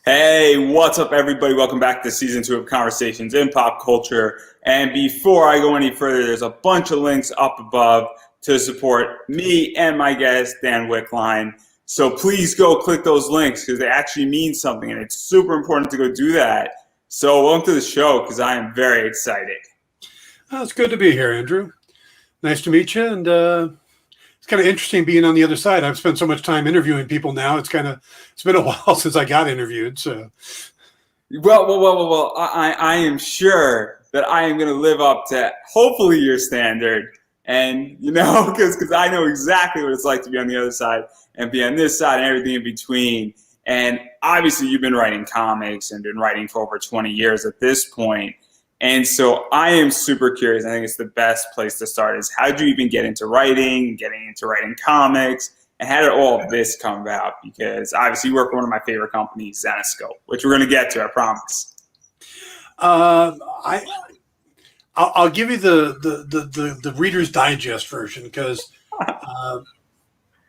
Hey, what's up, everybody? Welcome back to season 2 of Conversations in Pop Culture. And before I go any further, there's a bunch of links up above to support me and my guest, Dan Wickline. So please go click those links because they actually mean something, and it's super important to go do that. So welcome to the show because I am very excited. It's good to be here, Andrew. Nice to meet you, and it's kind of interesting being on the other side. I've spent so much time interviewing people now. It's been a while since I got interviewed. So, well. I am sure that I am going to live up to hopefully your standard, and because I know exactly what it's like to be on the other side and be on this side and everything in between. And obviously, you've been writing comics and been writing for over 20 years at this point. And so I am super curious. I think it's the best place to start is how did you even get into writing comics, and how did all of this come about? Because obviously you work for one of my favorite companies, Zenescope, which we're going to get to, I promise. I'll give you the Reader's Digest version because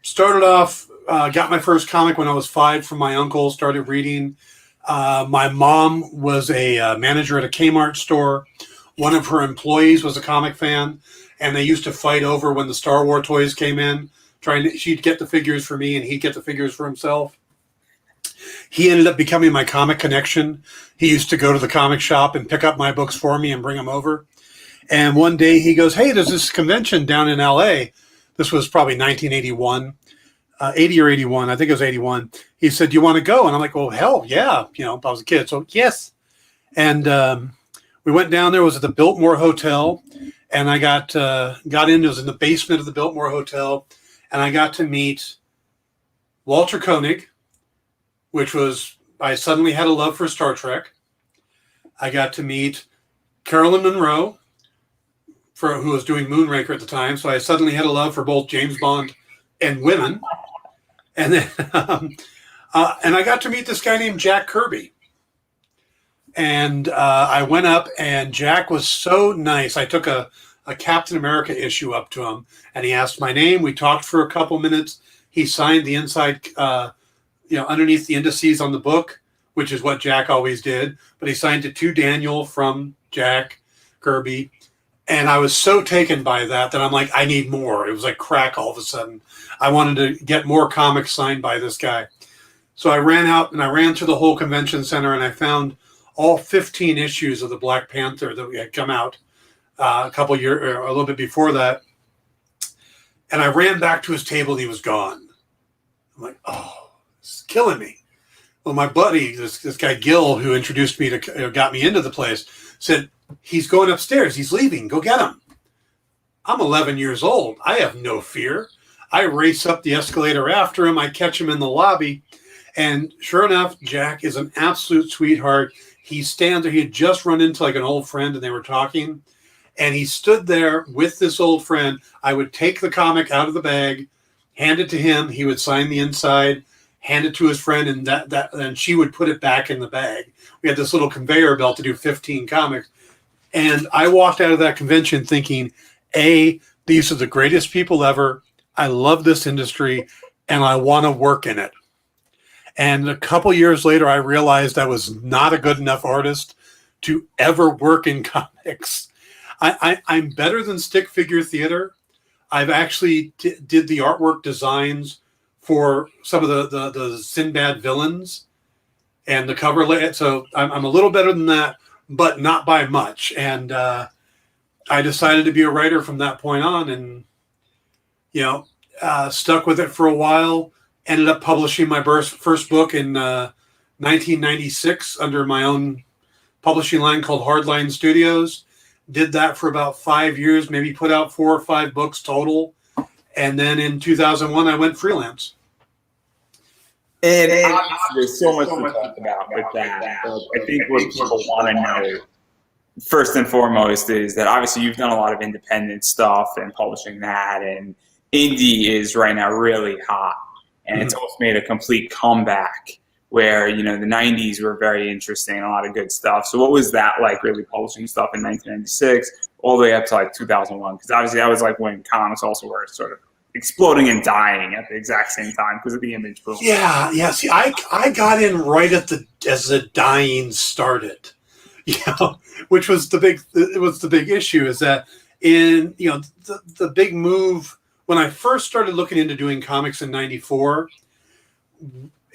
started off, got my first comic when I was 5 from my uncle, started reading. My mom was a manager at a Kmart store. One of her employees was a comic fan, and they used to fight over when the Star Wars toys came in. She'd get the figures for me, and he'd get the figures for himself. He ended up becoming my comic connection. He used to go to the comic shop and pick up my books for me and bring them over. And one day he goes, "Hey, there's this convention down in L.A." This was probably 1981. 80 or 81, I think it was 81. He said, "Do you want to go?" And I'm like, "Well, hell yeah." I was a kid. So yes. And we went down there. It was at the Biltmore Hotel. And I got in. It was in the basement of the Biltmore Hotel. And I got to meet Walter Koenig, I suddenly had a love for Star Trek. I got to meet Carolyn Monroe, who was doing Moonraker at the time. So I suddenly had a love for both James Bond and women. And then, and I got to meet this guy named Jack Kirby. And I went up, and Jack was so nice. I took a Captain America issue up to him, and he asked my name. We talked for a couple minutes. He signed the inside, underneath the indices on the book, which is what Jack always did. But he signed it to Daniel from Jack Kirby. And I was so taken by that I'm like, I need more. It was like crack all of a sudden. I wanted to get more comics signed by this guy. So I ran out and I ran to the whole convention center, and I found all 15 issues of the Black Panther that had come out a couple years, or a little bit before that. And I ran back to his table and he was gone. I'm like, oh, this is killing me. Well, my buddy, this guy Gil, who introduced me got me into the place, said, "He's going upstairs. He's leaving. Go get him." I'm 11 years old. I have no fear. I race up the escalator after him. I catch him in the lobby. And sure enough, Jack is an absolute sweetheart. He stands there. He had just run into like an old friend, and they were talking. And he stood there with this old friend. I would take the comic out of the bag, hand it to him. He would sign the inside, hand it to his friend, and and she would put it back in the bag. We had this little conveyor belt to do 15 comics. And I walked out of that convention thinking, A, these are the greatest people ever. I love this industry, and I want to work in it. And a couple years later, I realized I was not a good enough artist to ever work in comics. I'm better than stick figure theater. I've actually did the artwork designs for some of the Sinbad villains and the cover layout. So I'm a little better than that, but not by much. And I decided to be a writer from that point on, and stuck with it for a while. Ended up publishing my first book in 1996 under my own publishing line called Hardline Studios. Did that for about 5 years, maybe put out 4 or 5 books total. And then in 2001, I went freelance. And obviously, there's so much to talk about with that. I think what people want to know, first and foremost, is that obviously you've done a lot of independent stuff and publishing that, and indie is right now really hot. And it's almost made a complete comeback where, the 90s were very interesting, a lot of good stuff. So what was that like, really publishing stuff in 1996 all the way up to like 2001? Because obviously that was like when comics also were sort of exploding and dying at the exact same time because of the image boom. Yeah. See, I got in right as the dying started, which was the big issue is that in the big move when I first started looking into doing comics in '94.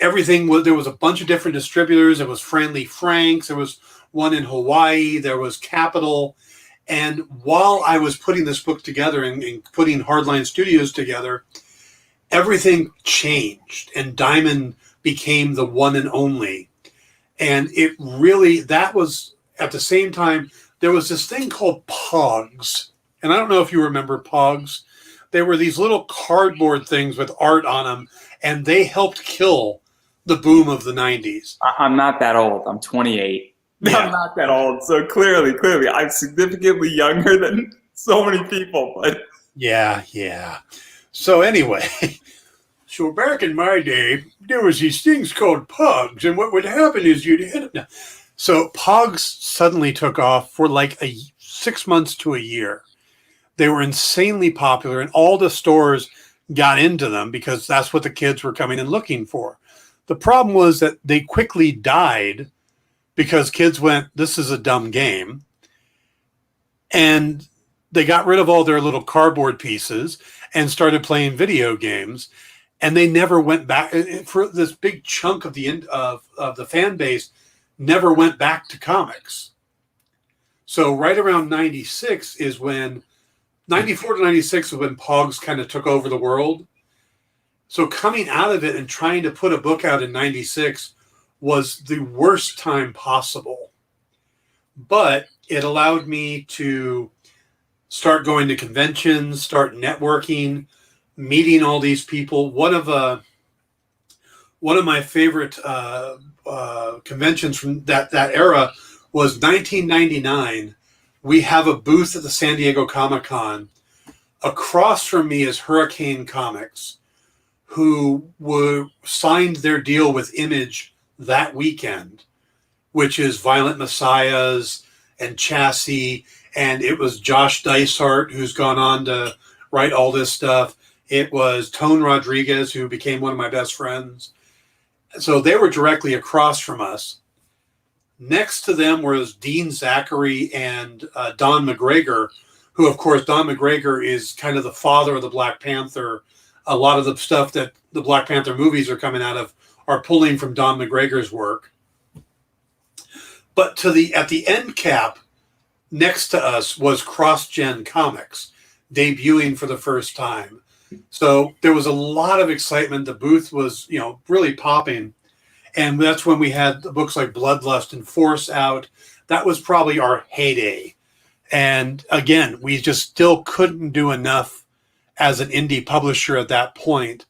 There was a bunch of different distributors. There was Friendly Franks. There was one in Hawaii. There was Capital. And while I was putting this book together and putting Hardline Studios together, everything changed and Diamond became the one and only. And that was at the same time, there was this thing called Pogs. And I don't know if you remember Pogs. They were these little cardboard things with art on them, and they helped kill the boom of the 90s. I'm not that old. I'm 28. Yeah. I'm not that old. So clearly, I'm significantly younger than so many people. But yeah. So anyway, so back in my day, there was these things called Pogs, and what would happen is you'd hit them. So Pogs suddenly took off for like 6 months to a year. They were insanely popular, and all the stores got into them because that's what the kids were coming and looking for. The problem was that they quickly died because kids went, this is a dumb game. And they got rid of all their little cardboard pieces and started playing video games. And they never went back. For this big chunk of the fan base, never went back to comics. So right around 96 is when 94 to 96 is when Pogs kind of took over the world. So coming out of it and trying to put a book out in 96 was the worst time possible. But it allowed me to start going to conventions, start networking, meeting all these people. One of my favorite conventions from that era was 1999. We have a booth at the San Diego Comic-Con. Across from me is Hurricane Comics, who signed their deal with Image that weekend, which is Violent Messiahs and Chassis, and it was Josh Dysart, who's gone on to write all this stuff. It was Tone Rodriguez, who became one of my best friends. So they were directly across from us. Next to them was Dean Zachary and Don McGregor, who, of course, Don McGregor is kind of the father of the Black Panther. A lot of the stuff that the Black Panther movies are coming out of are pulling from Don McGregor's work. But at the end cap, next to us was CrossGen Comics, debuting for the first time. So there was a lot of excitement. The booth was, really popping. And that's when we had the books like Bloodlust and Force out. That was probably our heyday. And again, we just still couldn't do enough as an indie publisher at that point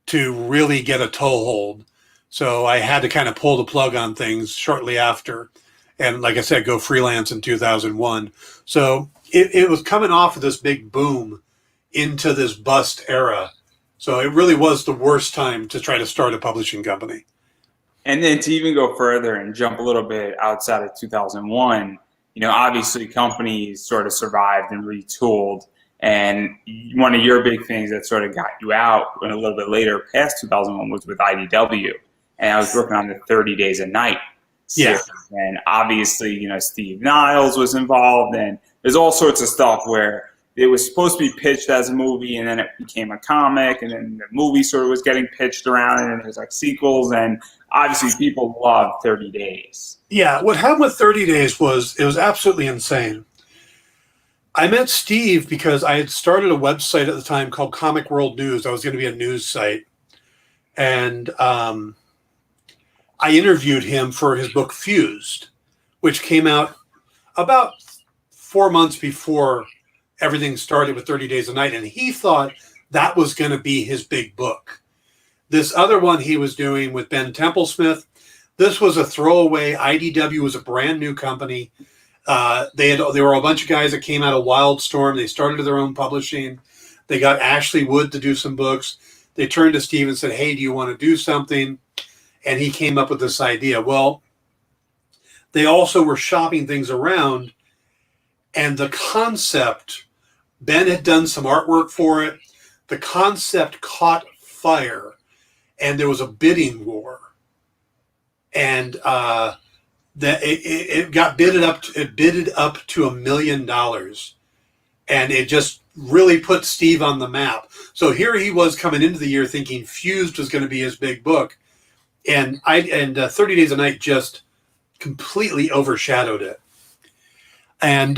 to really get a toehold. So I had to kind of pull the plug on things shortly after. And like I said, go freelance in 2001. So it was coming off of this big boom into this bust era. So it really was the worst time to try to start a publishing company. And then to even go further and jump a little bit outside of 2001, obviously companies sort of survived and retooled. And one of your big things that sort of got you out a little bit later past 2001 was with IDW. And I was working on the 30 Days a Night series. Yeah. And obviously, Steve Niles was involved. And there's all sorts of stuff where it was supposed to be pitched as a movie, and then it became a comic, and then the movie sort of was getting pitched around, and then there's like sequels. And obviously people love 30 Days. Yeah, what happened with 30 Days was it was absolutely insane. I met Steve because I had started a website at the time called Comic World News. I was going to be a news site. And I interviewed him for his book Fused, which came out about 4 months before everything started with 30 Days a Night. And he thought that was going to be his big book. This other one he was doing with Ben Templesmith, this was a throwaway. IDW was a brand new company. There were a bunch of guys that came out of Wildstorm. They started their own publishing. They got Ashley Wood to do some books. They turned to Steve and said, hey, do you want to do something? And he came up with this idea. Well, they also were shopping things around. And the concept, Ben had done some artwork for it. the concept caught fire, and there was a bidding war, and that it got bidded up to $1 million, and it just really put Steve on the map. So here he was coming into the year thinking Fused was going to be his big book, and 30 Days a Night just completely overshadowed it. And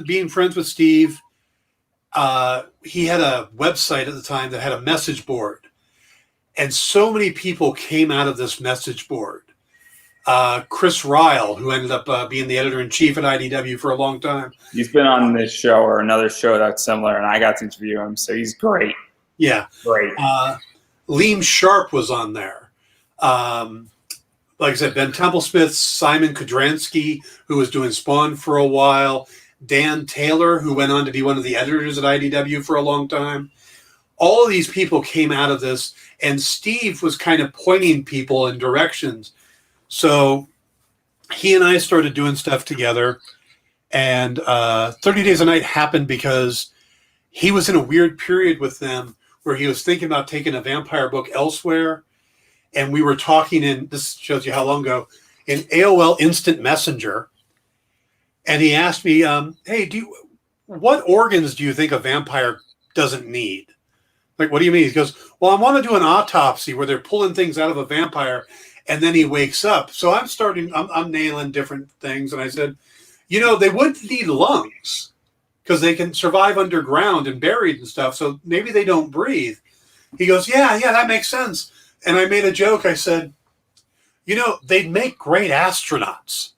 being friends with Steve, he had a website at the time that had a message board, and so many people came out of this message board. Chris Ryle, who ended up being the editor-in-chief at IDW for a long time. He's been on this show or another show that's similar, and I got to interview him, so he's great. Yeah. Great. Liam Sharp was on there. Like I said, Ben Templesmith, Simon Kudransky, who was doing Spawn for a while, Dan Taylor, who went on to be one of the editors at IDW for a long time. All of these people came out of this, and Steve was kind of pointing people in directions. So he and I started doing stuff together, and 30 Days a Night happened because he was in a weird period with them where he was thinking about taking a vampire book elsewhere. And we were talking this shows you how long ago, in AOL Instant Messenger. And he asked me, hey, what organs do you think a vampire doesn't need? Like, what do you mean? He goes, well, I want to do an autopsy where they're pulling things out of a vampire and then he wakes up. So I'm nailing different things. And I said, they would need lungs because they can survive underground and buried and stuff. So maybe they don't breathe. He goes, yeah, that makes sense. And I made a joke. I said, they'd make great astronauts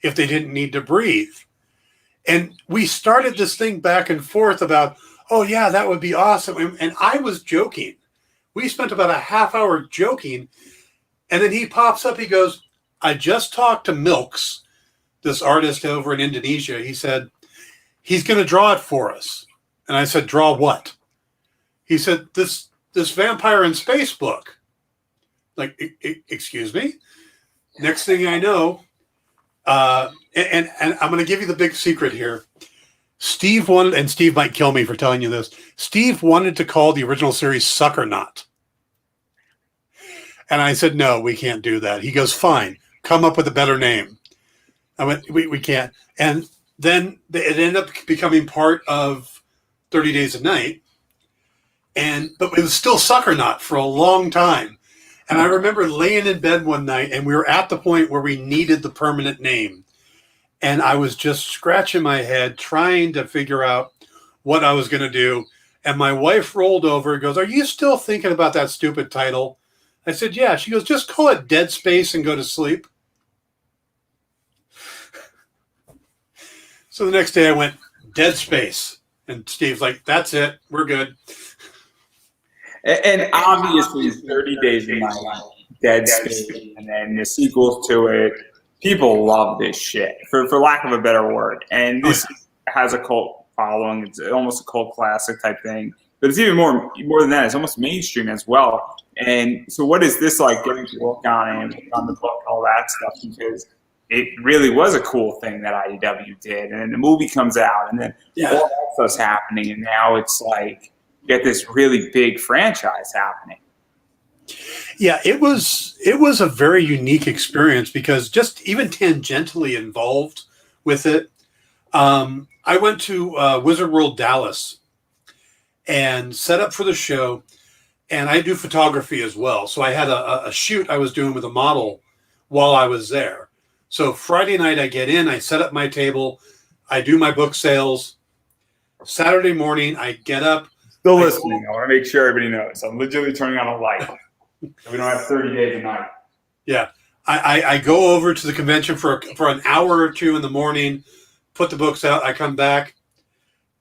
if they didn't need to breathe. And we started this thing back and forth about, oh, yeah, that would be awesome. And I was joking. We spent about a half hour joking. And then he pops up. He goes, I just talked to Milks, this artist over in Indonesia. He said, he's going to draw it for us. And I said, draw what? He said, this vampire in space book. Like, excuse me? Next thing I know, and I'm going to give you the big secret here. Steve wanted, and Steve might kill me for telling you this, Steve wanted to call the original series Suckernaut. And I said, no, we can't do that. He goes, fine, come up with a better name. I went, we can't. And then it ended up becoming part of 30 Days a Night. But it was still Suckernaut for a long time. And I remember laying in bed one night, and we were at the point where we needed the permanent name. And I was just scratching my head, trying to figure out what I was going to do. And my wife rolled over and goes, are you still thinking about that stupid title? I said, yeah. She goes, just call it Dead Space and go to sleep. So the next day I went, Dead Space. And Steve's like, that's it. We're good. And obviously, 30 Days a Night, Dead Space, and then the sequels to it. People love this shit, for lack of a better word. And this has a cult following. It's almost a cult classic type thing. But it's even more than that. It's almost mainstream as well. And so what is this like, getting to work on it, on the book, all that stuff? Because it really was a cool thing that IDW did. And then the movie comes out, and then all that stuff's happening. And now it's like, get this really big franchise happening. Yeah, it was a very unique experience because just even tangentially involved with it. I went to Wizard World Dallas and set up for the show, and I do photography as well. So I had a shoot I was doing with a model while I was there. So Friday night I get in, I set up my table, I do my book sales. Saturday morning I get up. Still listening. I want to make sure everybody knows. I'm legitimately turning on a light. We don't have 30 days a night. Yeah. I go over to the convention for an hour or two in the morning, put the books out. I come back.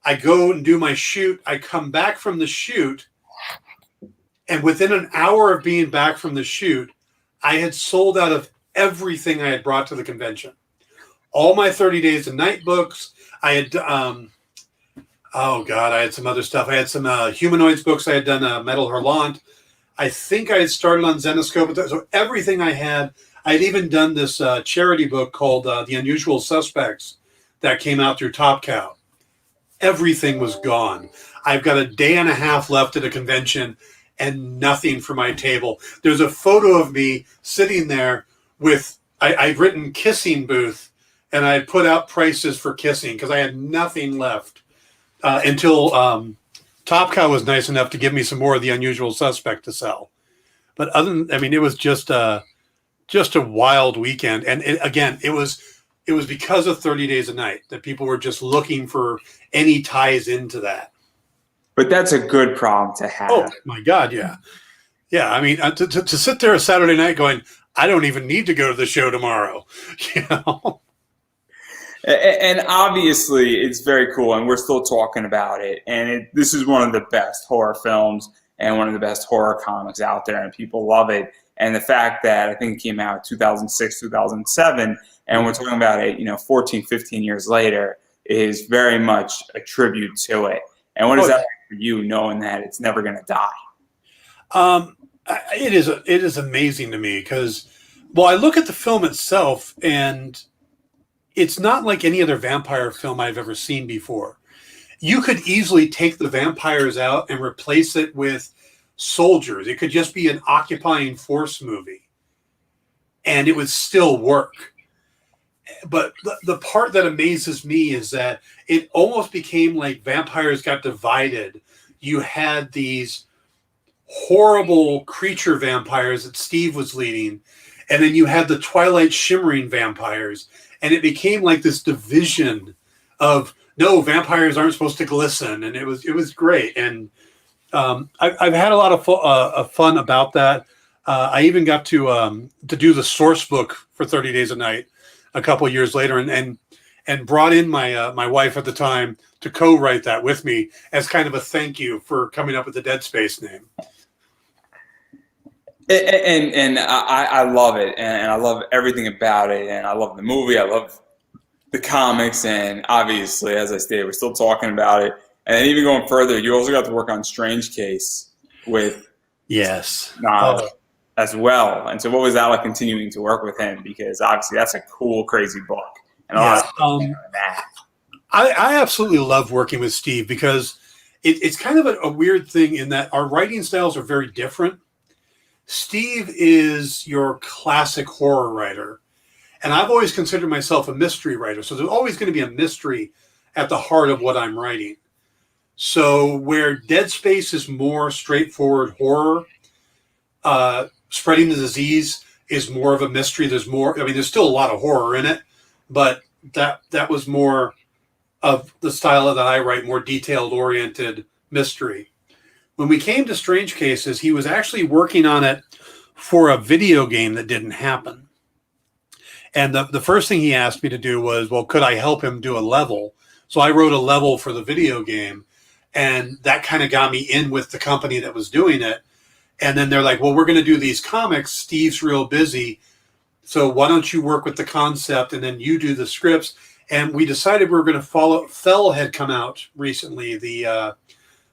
I go and do my shoot. I come back from the shoot. And within an hour of being back from the shoot, I had sold out of everything I had brought to the convention. All my 30 Days a Night books. I had I had some other stuff. I had some Humanoids books. I had done Metal Hurlant. I think I had started on Zenoscope. So everything I had, I'd even done this charity book called The Unusual Suspects that came out through Top Cow. everything was gone. I've got a day and a half left at a convention and nothing for my table. There's a photo of me sitting there with, I'd written kissing booth, and I put out prices for kissing because I had nothing left until Top Cow was nice enough to give me some more of the Unusual Suspect to sell. But it was just a wild weekend. And it was because of 30 Days a Night that people were just looking for any ties into that. But that's a good problem to have. Oh my God, yeah, yeah. I mean, to sit there a Saturday night going, I don't even need to go to the show tomorrow, you know. And obviously, it's very cool, and we're still talking about it. And this is one of the best horror films and one of the best horror comics out there, and people love it. And the fact that I think it came out 2006, 2007, and we're talking about it, 14, 15 years later, is very much a tribute to it. And what is that like for you, knowing that it's never going to die? It is amazing to me because, I look at the film itself, and it's not like any other vampire film I've ever seen before. You could easily take the vampires out and replace it with soldiers. It could just be an occupying force movie, and it would still work. But the part that amazes me is that it almost became like vampires got divided. You had these horrible creature vampires that Steve was leading, and then you had the Twilight shimmering vampires, and it became like this division of, no, vampires aren't supposed to glisten, and it was great. And I've had a lot of fun about that. I even got to do the source book for 30 Days a Night a couple of years later, and brought in my wife at the time to co-write that with me as kind of a thank you for coming up with the Dead Space name. And I love it, and I love everything about it, and I love the movie, I love the comics, and obviously, as I stated, we're still talking about it. And even going further, you also got to work on Strange Case with as well. And so what was that like, continuing to work with him? Because obviously that's a cool, crazy book. And that. I absolutely love working with Steve because it's kind of a weird thing in that our writing styles are very different. Steve is your classic horror writer, and I've always considered myself a mystery writer. So there's always going to be a mystery at the heart of what I'm writing. So where Dead Space is more straightforward horror, Spreading the Disease is more of a mystery. There's still a lot of horror in it, but that was more of the style that I write, more detailed oriented mystery. When we came to Strange Cases, he was actually working on it for a video game that didn't happen. And the first thing he asked me to do was, could I help him do a level? So I wrote a level for the video game, and that kind of got me in with the company that was doing it. And then they're like, we're going to do these comics. Steve's real busy. So why don't you work with the concept and then you do the scripts? And we decided we were going to follow. Fell had come out recently, the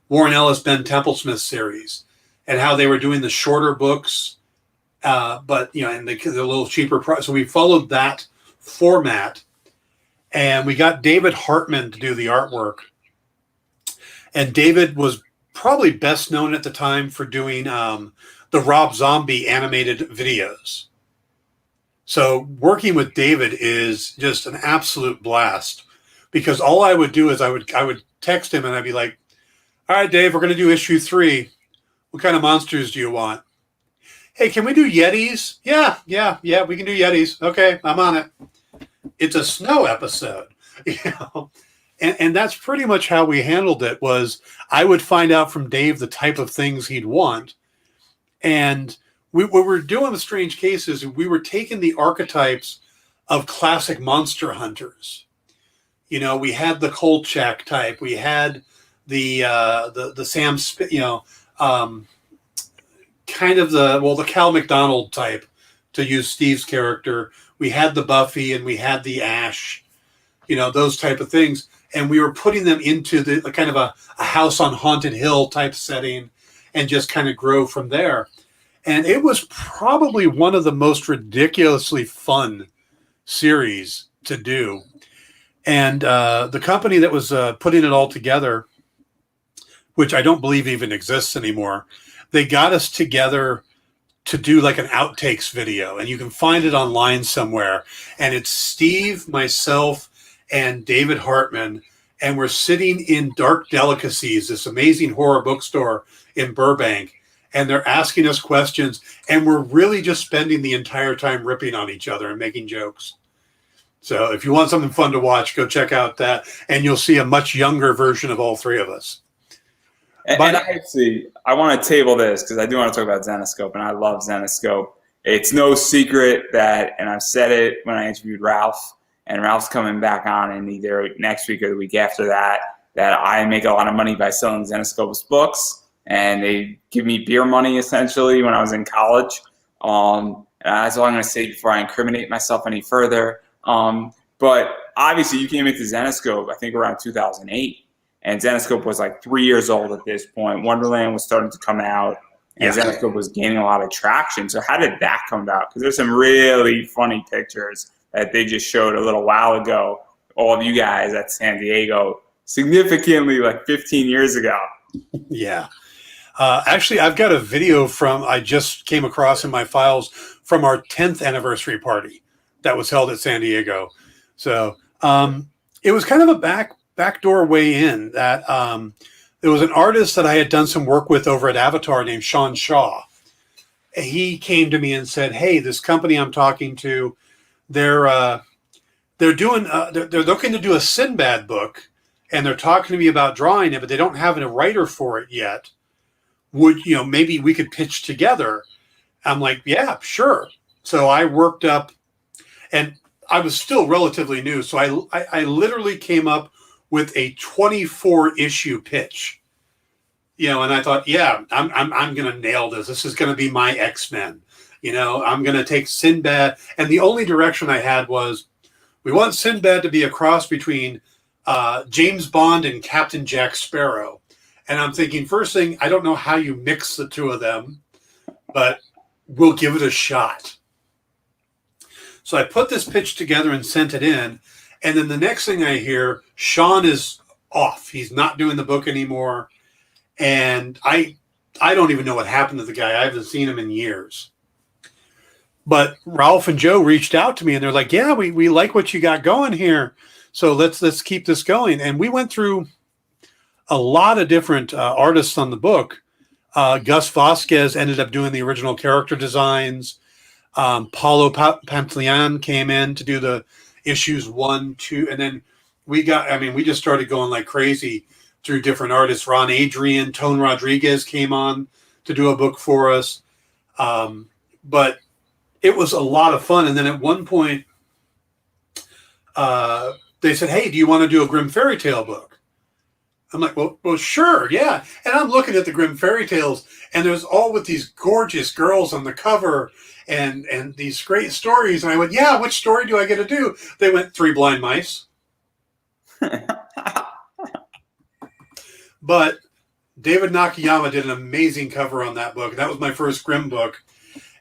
Warren Ellis, Ben Templesmith series, and how they were doing the shorter books, but and they're a little cheaper price. So we followed that format, and we got David Hartman to do the artwork. And David was probably best known at the time for doing the Rob Zombie animated videos. So working with David is just an absolute blast, because all I would do is I would text him and I'd be like, all right, Dave, we're going to do issue 3. What kind of monsters do you want? Hey, can we do Yetis? Yeah, we can do Yetis. Okay, I'm on it. It's a snow episode, And that's pretty much how we handled it. Was I would find out from Dave the type of things he'd want, and what we're doing with Strange Cases, we were taking the archetypes of classic monster hunters. We had the Kolchak type, we had the Sam, kind of the Cal McDonald type, to use Steve's character. We had the Buffy and we had the Ash, those type of things. And we were putting them into the kind of a house on Haunted Hill type setting, and just kind of grow from there. And it was probably one of the most ridiculously fun series to do. And the company that was putting it all together, which I don't believe even exists anymore, they got us together to do like an outtakes video, and you can find it online somewhere. And it's Steve, myself, and David Hartman, and we're sitting in Dark Delicacies, this amazing horror bookstore in Burbank, and they're asking us questions, and we're really just spending the entire time ripping on each other and making jokes. So if you want something fun to watch, go check out that, and you'll see a much younger version of all three of us. And I want to table this because I do want to talk about Zenescope, and I love Zenescope. It's no secret that, and I've said it when I interviewed Ralph, and Ralph's coming back on in either next week or the week after that I make a lot of money by selling Zenescope's books, and they give me beer money essentially when I was in college. And that's all I'm going to say before I incriminate myself any further. But obviously you came into Zenescope, I think around 2008. And Zenescope was like 3 years old at this point. Wonderland was starting to come out, and Zenescope was gaining a lot of traction. So how did that come about? Because there's some really funny pictures that they just showed a little while ago, all of you guys at San Diego, significantly like 15 years ago. Yeah. Actually, I've got a video I just came across in my files from our 10th anniversary party that was held at San Diego. So it was kind of a backdoor way in that there was an artist that I had done some work with over at Avatar named Sean Shaw. He came to me and said, "Hey, this company I'm talking to, they're looking to do a Sinbad book, and they're talking to me about drawing it, but they don't have a writer for it yet. Maybe we could pitch together." I'm like, "Yeah, sure." So I worked up, and I was still relatively new, so I literally came up with a 24-issue pitch, and I thought, yeah, I'm going to nail this. This is going to be my X-Men. I'm going to take Sinbad. And the only direction I had was, we want Sinbad to be a cross between James Bond and Captain Jack Sparrow. And I'm thinking, first thing, I don't know how you mix the two of them, but we'll give it a shot. So I put this pitch together and sent it in. And then the next thing I hear, Sean is off. He's not doing the book anymore. And I don't even know what happened to the guy. I haven't seen him in years. But Ralph and Joe reached out to me, and they're like, "Yeah, we like what you got going here. So let's keep this going." And we went through a lot of different artists on the book. Gus Vasquez ended up doing the original character designs. Paulo Pantaleon came in to do the issues 1, 2, and then we just started going like crazy through different artists. Ron Adrian, Tone Rodriguez came on to do a book for us. But it was a lot of fun. And then at one point, they said, "Hey, do you want to do a Grimm Fairy Tale book?" I'm like, well, sure, yeah. And I'm looking at the Grimm Fairy Tales, and there's all with these gorgeous girls on the cover and these great stories. And I went, "Yeah, which story do I get to do?" They went, "Three Blind Mice." But David Nakayama did an amazing cover on that book. That was my first Grimm book.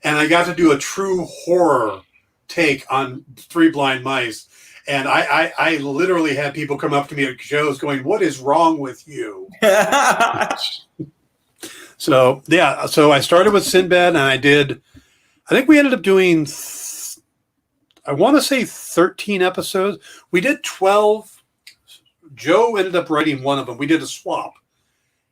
And I got to do a true horror take on Three Blind Mice. And I literally had people come up to me at shows going, "What is wrong with you?" So I started with Sinbad, and I think we ended up doing, I want to say 13 episodes. We did 12. Joe ended up writing one of them. We did a swap.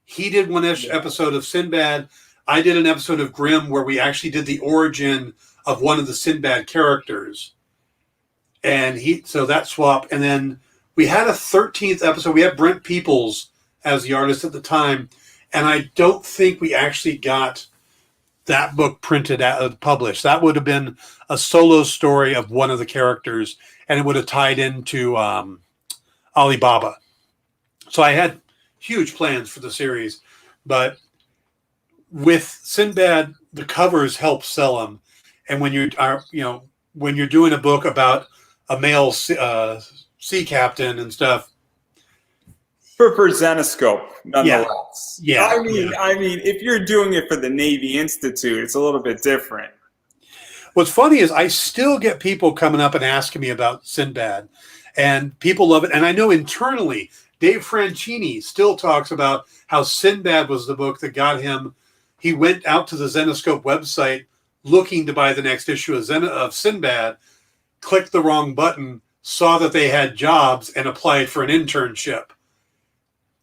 He did one episode of Sinbad. I did an episode of Grimm where we actually did the origin of one of the Sinbad characters. And so that swap. And then we had a 13th episode. We had Brent Peoples as the artist at the time. And I don't think we actually got that book published. That would have been a solo story of one of the characters, and it would have tied into Alibaba. So I had huge plans for the series, but with Sinbad, the covers help sell them. And when you're doing a book about a male sea captain and stuff, for Zenescope, nonetheless. Yeah. I mean, if you're doing it for the Navy Institute, it's a little bit different. What's funny is I still get people coming up and asking me about Sinbad. and people love it. And I know internally, Dave Franchini still talks about how Sinbad was the book that got him. He went out to the Zenoscope website looking to buy the next issue of Sinbad, clicked the wrong button, saw that they had jobs, and applied for an internship.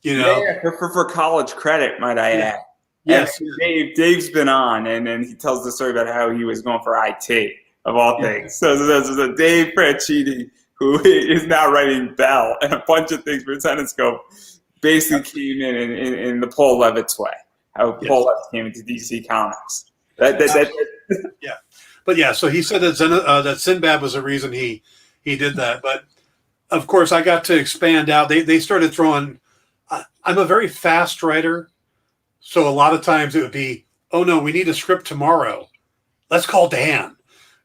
You know, for college credit, might I add. Yes, Dave's been on, and then he tells the story about how he was going for IT of all things. So Dave Franchini, who is now writing Bell and a bunch of things for Zenoscope, basically came in the Paul Levitz way. How Paul Levitz came into DC Comics. Yeah, but yeah. So he said that that Sinbad was the reason he did that. But of course, I got to expand out. They started throwing. I'm a very fast writer, so a lot of times it would be, oh no, we need a script tomorrow. Let's call Dan.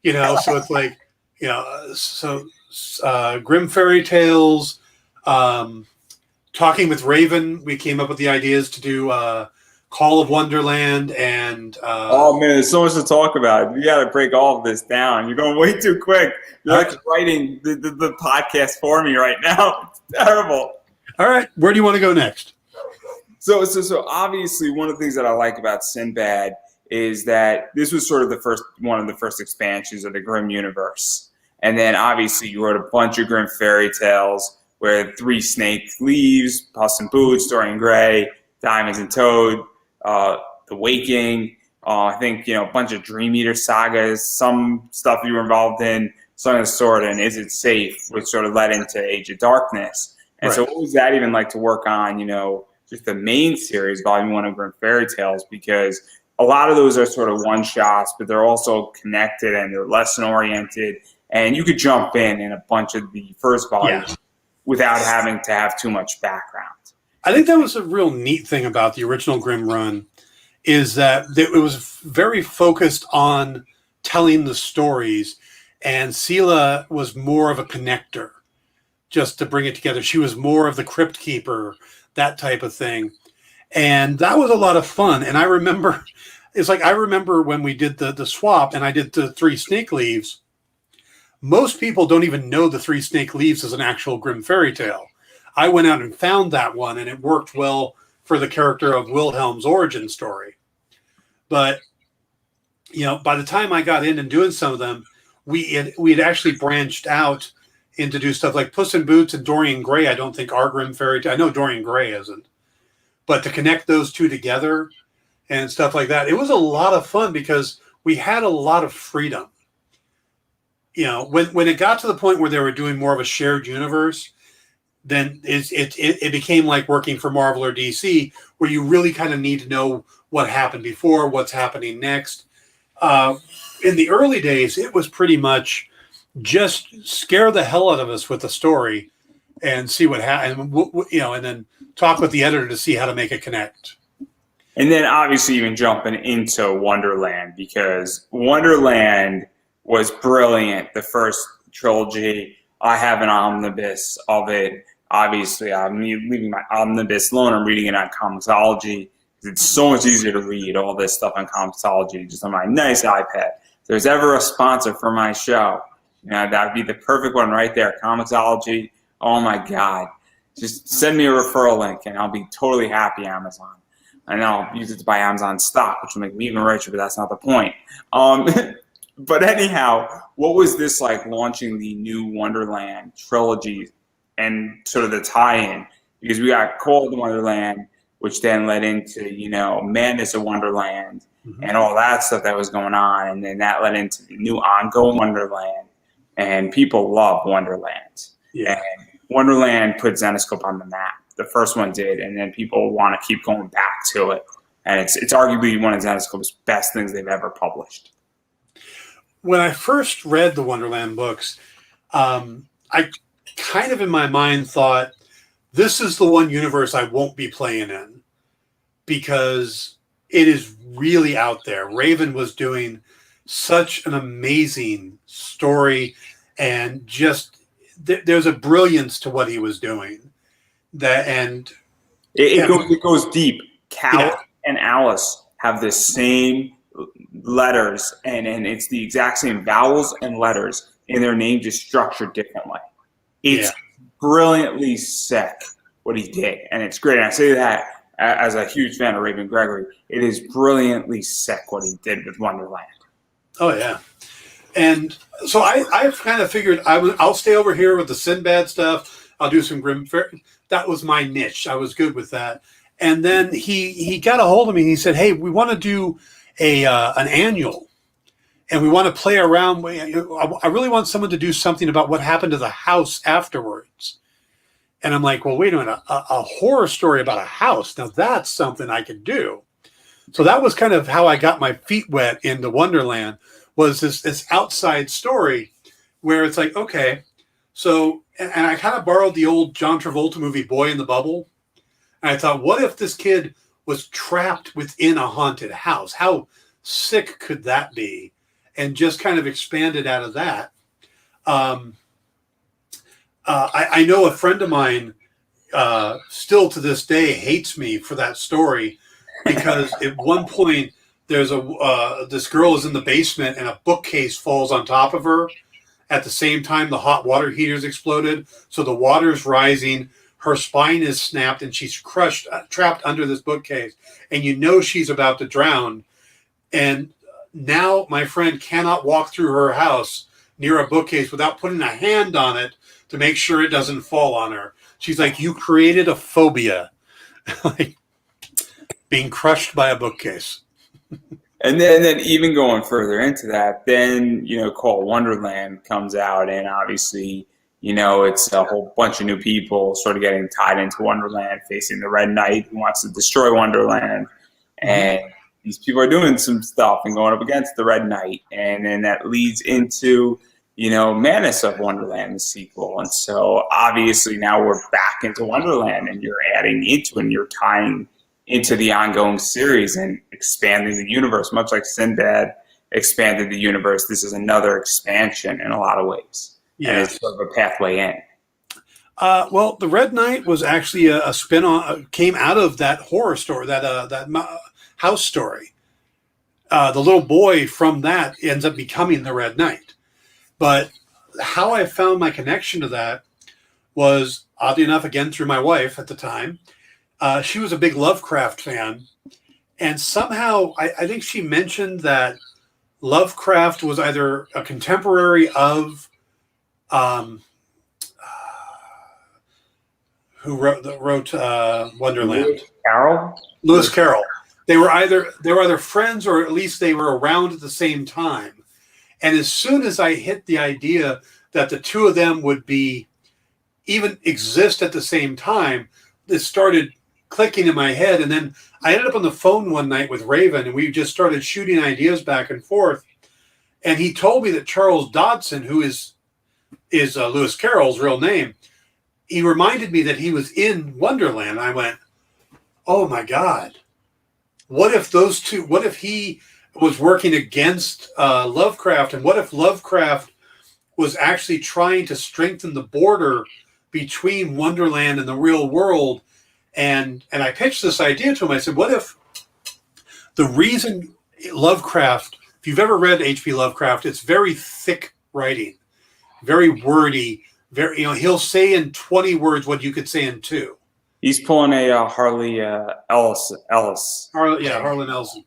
You know, so it's like, you know, so Grimm Fairy Tales, talking with Raven, we came up with the ideas to do Call of Wonderland and oh man, there's so much to talk about. You got to break all of this down. You're going way too quick. You're like writing the podcast for me right now. It's terrible. All right, where do you want to go next? So obviously one of the things that I like about Sinbad is that this was sort of one of the first expansions of the Grimm universe. And then obviously you wrote a bunch of Grimm fairy tales where Three Snake Leaves, Puss in Boots, Dorian Gray, Diamonds and Toad, The Waking, I think, a bunch of Dream Eater sagas, some stuff you were involved in, Song of the Sword and Is It Safe, which sort of led into Age of Darkness. And so what was that even like to work on, just the main series, Volume 1 of Grimm Fairy Tales, because a lot of those are sort of one-shots, but they're also connected and they're lesson-oriented, and you could jump in a bunch of the first volumes without having to have too much background. I think that was a real neat thing about the original Grimm run, is that it was very focused on telling the stories, and Sela was more of a connector, just to bring it together. She was more of the crypt keeper, that type of thing. And that was a lot of fun. And I remember when we did the swap and I did the Three Snake Leaves, most people don't even know the Three Snake Leaves is an actual Grimm fairy tale. I went out and found that one, and it worked well for the character of Wilhelm's origin story. But, by the time I got in and doing some of them, we had actually branched out into do stuff like Puss in Boots and Dorian Gray. I don't think are Grimm fairy tale. I know Dorian Gray isn't. But to connect those two together and stuff like that, it was a lot of fun because we had a lot of freedom. When it got to the point where they were doing more of a shared universe, then it became like working for Marvel or DC, where you really kind of need to know what happened before, what's happening next. In the early days, it was pretty much just scare the hell out of us with the story and see what happens, and then talk with the editor to see how to make it connect. And then obviously even jumping into Wonderland, because Wonderland was brilliant. The first trilogy, I have an omnibus of it. Obviously, I'm leaving my omnibus alone. I'm reading it on Comixology. It's so much easier to read all this stuff on Comixology just on my nice iPad. If there's ever a sponsor for my show, that would be the perfect one right there. Comixology. Oh my God. Just send me a referral link and I'll be totally happy, Amazon. And I'll use it to buy Amazon stock, which will make me even richer, but that's not the point. But anyhow, what was this like launching the new Wonderland trilogy and sort of the tie-in? Because we got Call of Wonderland, which then led into, Madness of Wonderland and all that stuff that was going on. And then that led into the new ongoing Wonderland. And people love Wonderland. Yeah. And Wonderland put Zenoscope on the map. The first one did, and then people want to keep going back to it. And it's arguably one of Zenoscope's best things they've ever published. When I first read the Wonderland books, I kind of in my mind thought, this is the one universe I won't be playing in because it is really out there. Raven was doing such an amazing story, and just there's a brilliance to what he was doing. It goes deep. Cal and Alice have the same letters, and it's the exact same vowels and letters in their name, just structured differently. It's brilliantly sick what he did, and it's great. And I say that as a huge fan of Raven Gregory. It is brilliantly sick what he did with Wonderland. Oh, yeah. And so I've kind of figured I'll stay over here with the Sinbad stuff. I'll do some Grimm Fairy. That was my niche. I was good with that. And then he got a hold of me and he said, hey, we want to do an annual. And we want to play around. I really want someone to do something about what happened to the house afterwards. And I'm like, well, wait a minute, a horror story about a house. Now that's something I could do. So that was kind of how I got my feet wet into Wonderland, was this outside story where it's like, okay, so, and I kind of borrowed the old John Travolta movie, Boy in the Bubble. And I thought, what if this kid was trapped within a haunted house? How sick could that be? And just kind of expanded out of that. I know a friend of mine still to this day hates me for that story, because at one point there's this girl is in the basement and a bookcase falls on top of her. At the same time, the hot water heaters exploded. So the water's rising, her spine is snapped, and she's trapped under this bookcase. And you know she's about to drown. And now my friend cannot walk through her house near a bookcase without putting a hand on it to make sure it doesn't fall on her. She's like, you created a phobia. Like being crushed by a bookcase. And then even going further into that, then, Call Wonderland comes out, and obviously, it's a whole bunch of new people sort of getting tied into Wonderland, facing the Red Knight who wants to destroy Wonderland. And these people are doing some stuff and going up against the Red Knight. And then that leads into, Madness of Wonderland, the sequel. And so obviously now we're back into Wonderland, and you're adding into and you're tying into the ongoing series and expanding the universe, much like Sinbad expanded the universe. This is another expansion in a lot of ways. Yeah. And it's sort of a pathway in. Well, the Red Knight was actually a spin-off, came out of that horror story, that house story. The little boy from that ends up becoming the Red Knight. But how I found my connection to that was, oddly enough, again, through my wife at the time. She was a big Lovecraft fan. And somehow, I think she mentioned that Lovecraft was either a contemporary of who wrote Wonderland? Lewis Carroll. They were either friends, or at least they were around at the same time. And as soon as I hit the idea that the two of them would even exist at the same time, it started clicking in my head. And then I ended up on the phone one night with Raven, and we just started shooting ideas back and forth. And he told me that Charles Dodson, who is Lewis Carroll's real name, he reminded me that he was in Wonderland. I went, oh my God. What if he was working against Lovecraft, and what if Lovecraft was actually trying to strengthen the border between Wonderland and the real world? And I pitched this idea to him. I said, what if the reason Lovecraft, if you've ever read H.P. Lovecraft, it's very thick writing, very wordy, he'll say in 20 words what you could say in 2. He's pulling a Harley Ellis. Harlan Ellison.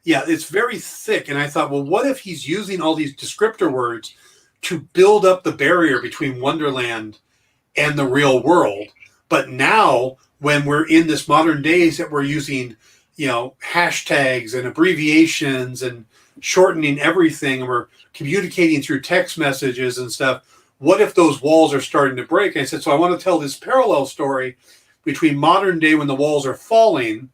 Yeah, it's very thick. And I thought, well, what if he's using all these descriptor words to build up the barrier between Wonderland and the real world? But now, when we're in this modern days that we're using, hashtags and abbreviations and shortening everything, and we're communicating through text messages and stuff, what if those walls are starting to break? And I said, so I want to tell this parallel story between modern day when the walls are falling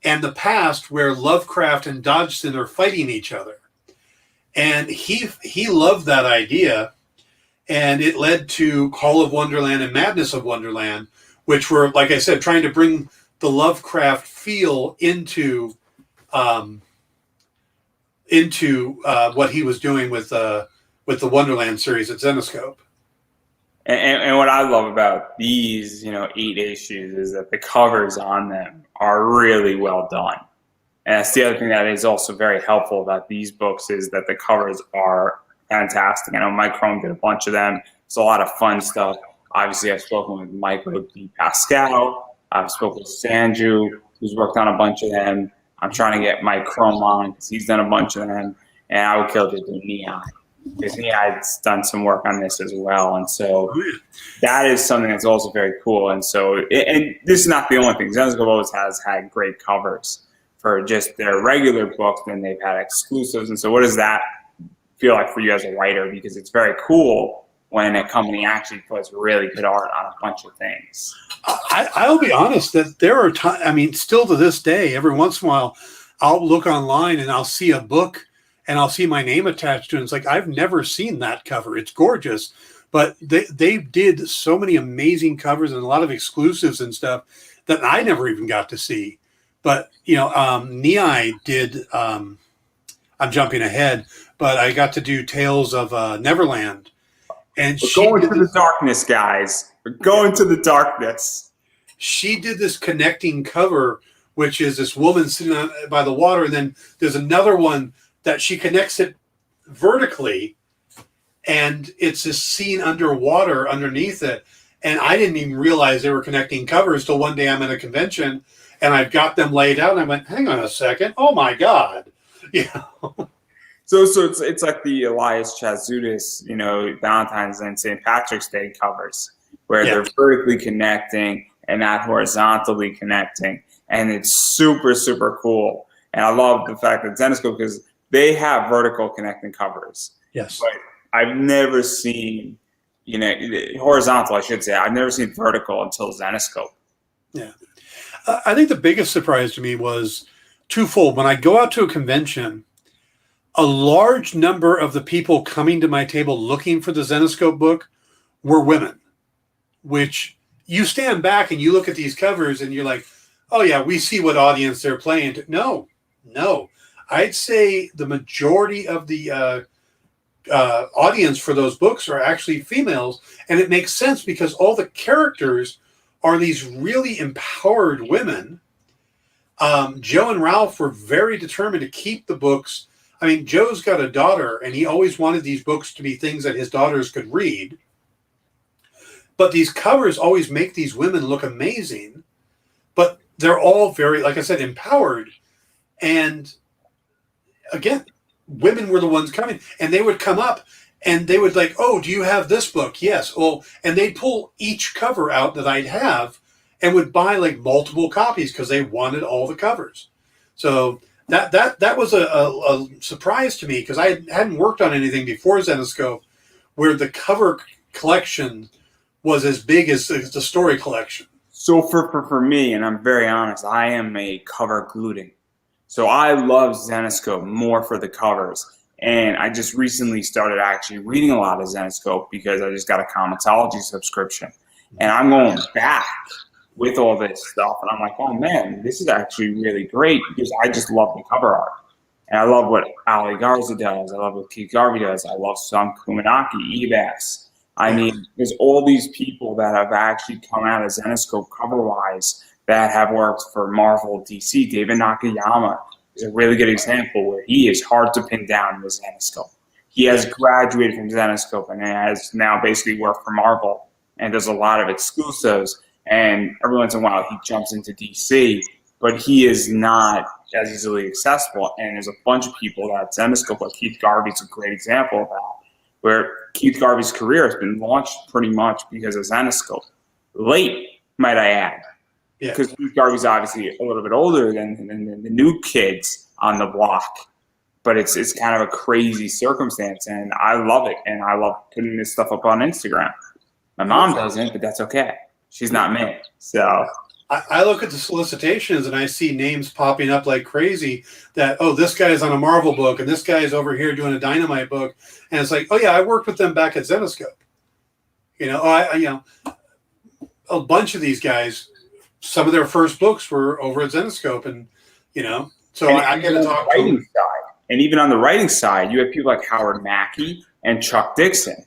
and the past where Lovecraft and Dodgson are fighting each other. And he loved that idea, and it led to Call of Wonderland and Madness of Wonderland, which were, like I said, trying to bring the Lovecraft feel into what he was doing with the Wonderland series at Zenescope. And what I love about these, 8 issues is that the covers on them are really well done. And that's the other thing that is also very helpful about these books, is that the covers are fantastic. I know Mike Crone did a bunch of them. It's a lot of fun stuff. Obviously, I've spoken with Michael D. Pascal. I've spoken with Sanju, who's worked on a bunch of them. I'm trying to get Mike Chrome on because he's done a bunch of them. And I would kill to do Neon because Neon's done some work on this as well. And so that is something that's also very cool. And so, and this is not the only thing. Zenescope always has had great covers for just their regular books, then they've had exclusives. And so what does that feel like for you as a writer? Because it's very cool when a company actually puts really good art on a bunch of things. I'll be honest that there are times, I mean, still to this day, every once in a while, I'll look online and I'll see a book and I'll see my name attached to it. It's like, I've never seen that cover. It's gorgeous. But they did so many amazing covers and a lot of exclusives and stuff that I never even got to see. But, you know, Nei did, I'm jumping ahead, but I got to do Tales of Neverland. And We're going to the darkness, guys. We're going to the darkness. She did this connecting cover, which is this woman sitting by the water. And then there's another one that she connects it vertically. And it's this scene underwater underneath it. And I didn't even realize they were connecting covers till one day I'm at a convention and I've got them laid out. And I went, hang on a second. Oh, my God. You know? So it's like the Elias Chazoudis, you know, Valentine's and St. Patrick's Day covers, where they're vertically connecting and not horizontally connecting. And it's super, super cool. And I love the fact that Zenescope, because they have vertical connecting covers. Yes. But I've never seen, you know, horizontal, I should say. I've never seen vertical until Zenescope. Yeah. I think the biggest surprise to me was twofold. When I go out to a convention, a large number of the people coming to my table looking for the Zenescope book were women, which you stand back and you look at these covers and you're like, oh, yeah, we see what audience they're playing to. No. I'd say the majority of the audience for those books are actually females. And it makes sense because all the characters are these really empowered women. Joe and Ralph were very determined to keep the books. I mean, Joe's got a daughter, and he always wanted these books to be things that his daughters could read. But these covers always make these women look amazing. But they're all very, like I said, empowered. And again, women were the ones coming. And they would come up, and they would like, oh, do you have this book? Yes. Well, and they'd pull each cover out that I'd have and would buy like multiple copies because they wanted all the covers. So that was a surprise to me because I hadn't worked on anything before Zenescope where the cover collection was as big as the story collection. So for me, and I'm very honest, I am a cover gluten. So I love Zenescope more for the covers. And I just recently started actually reading a lot of Zenescope because I just got a comicsology subscription. And I'm going back with all this stuff. And I'm like, oh, man, this is actually really great because I just love the cover art. And I love what Ali Garza does. I love what Keith Garvey does. I love Sam Kumanaki, Ebax. I mean, there's all these people that have actually come out of Zenescope cover-wise that have worked for Marvel, DC. David Nakayama is a really good example where he is hard to pin down with Zenescope. He has graduated from Zenescope and has now basically worked for Marvel and does a lot of exclusives. And every once in a while he jumps into DC, but he is not as easily accessible. And there's a bunch of people that Zenescope, like Keith Garvey's a great example of that, where Keith Garvey's career has been launched pretty much because of Zenescope. Late, might I add. Because Keith Garvey's obviously a little bit older than the new kids on the block. But it's kind of a crazy circumstance, and I love it. And I love putting this stuff up on Instagram. My mom doesn't, but that's okay. She's not me. So I look at the solicitations and I see names popping up like crazy that, oh, this guy's on a Marvel book and this guy's over here doing a Dynamite book. And it's like, oh, yeah, I worked with them back at Zenescope. You know, a bunch of these guys, some of their first books were over at Zenescope. And, you know, so I get to talk to them. And even on the writing side, you have people like Howard Mackey and Chuck Dixon,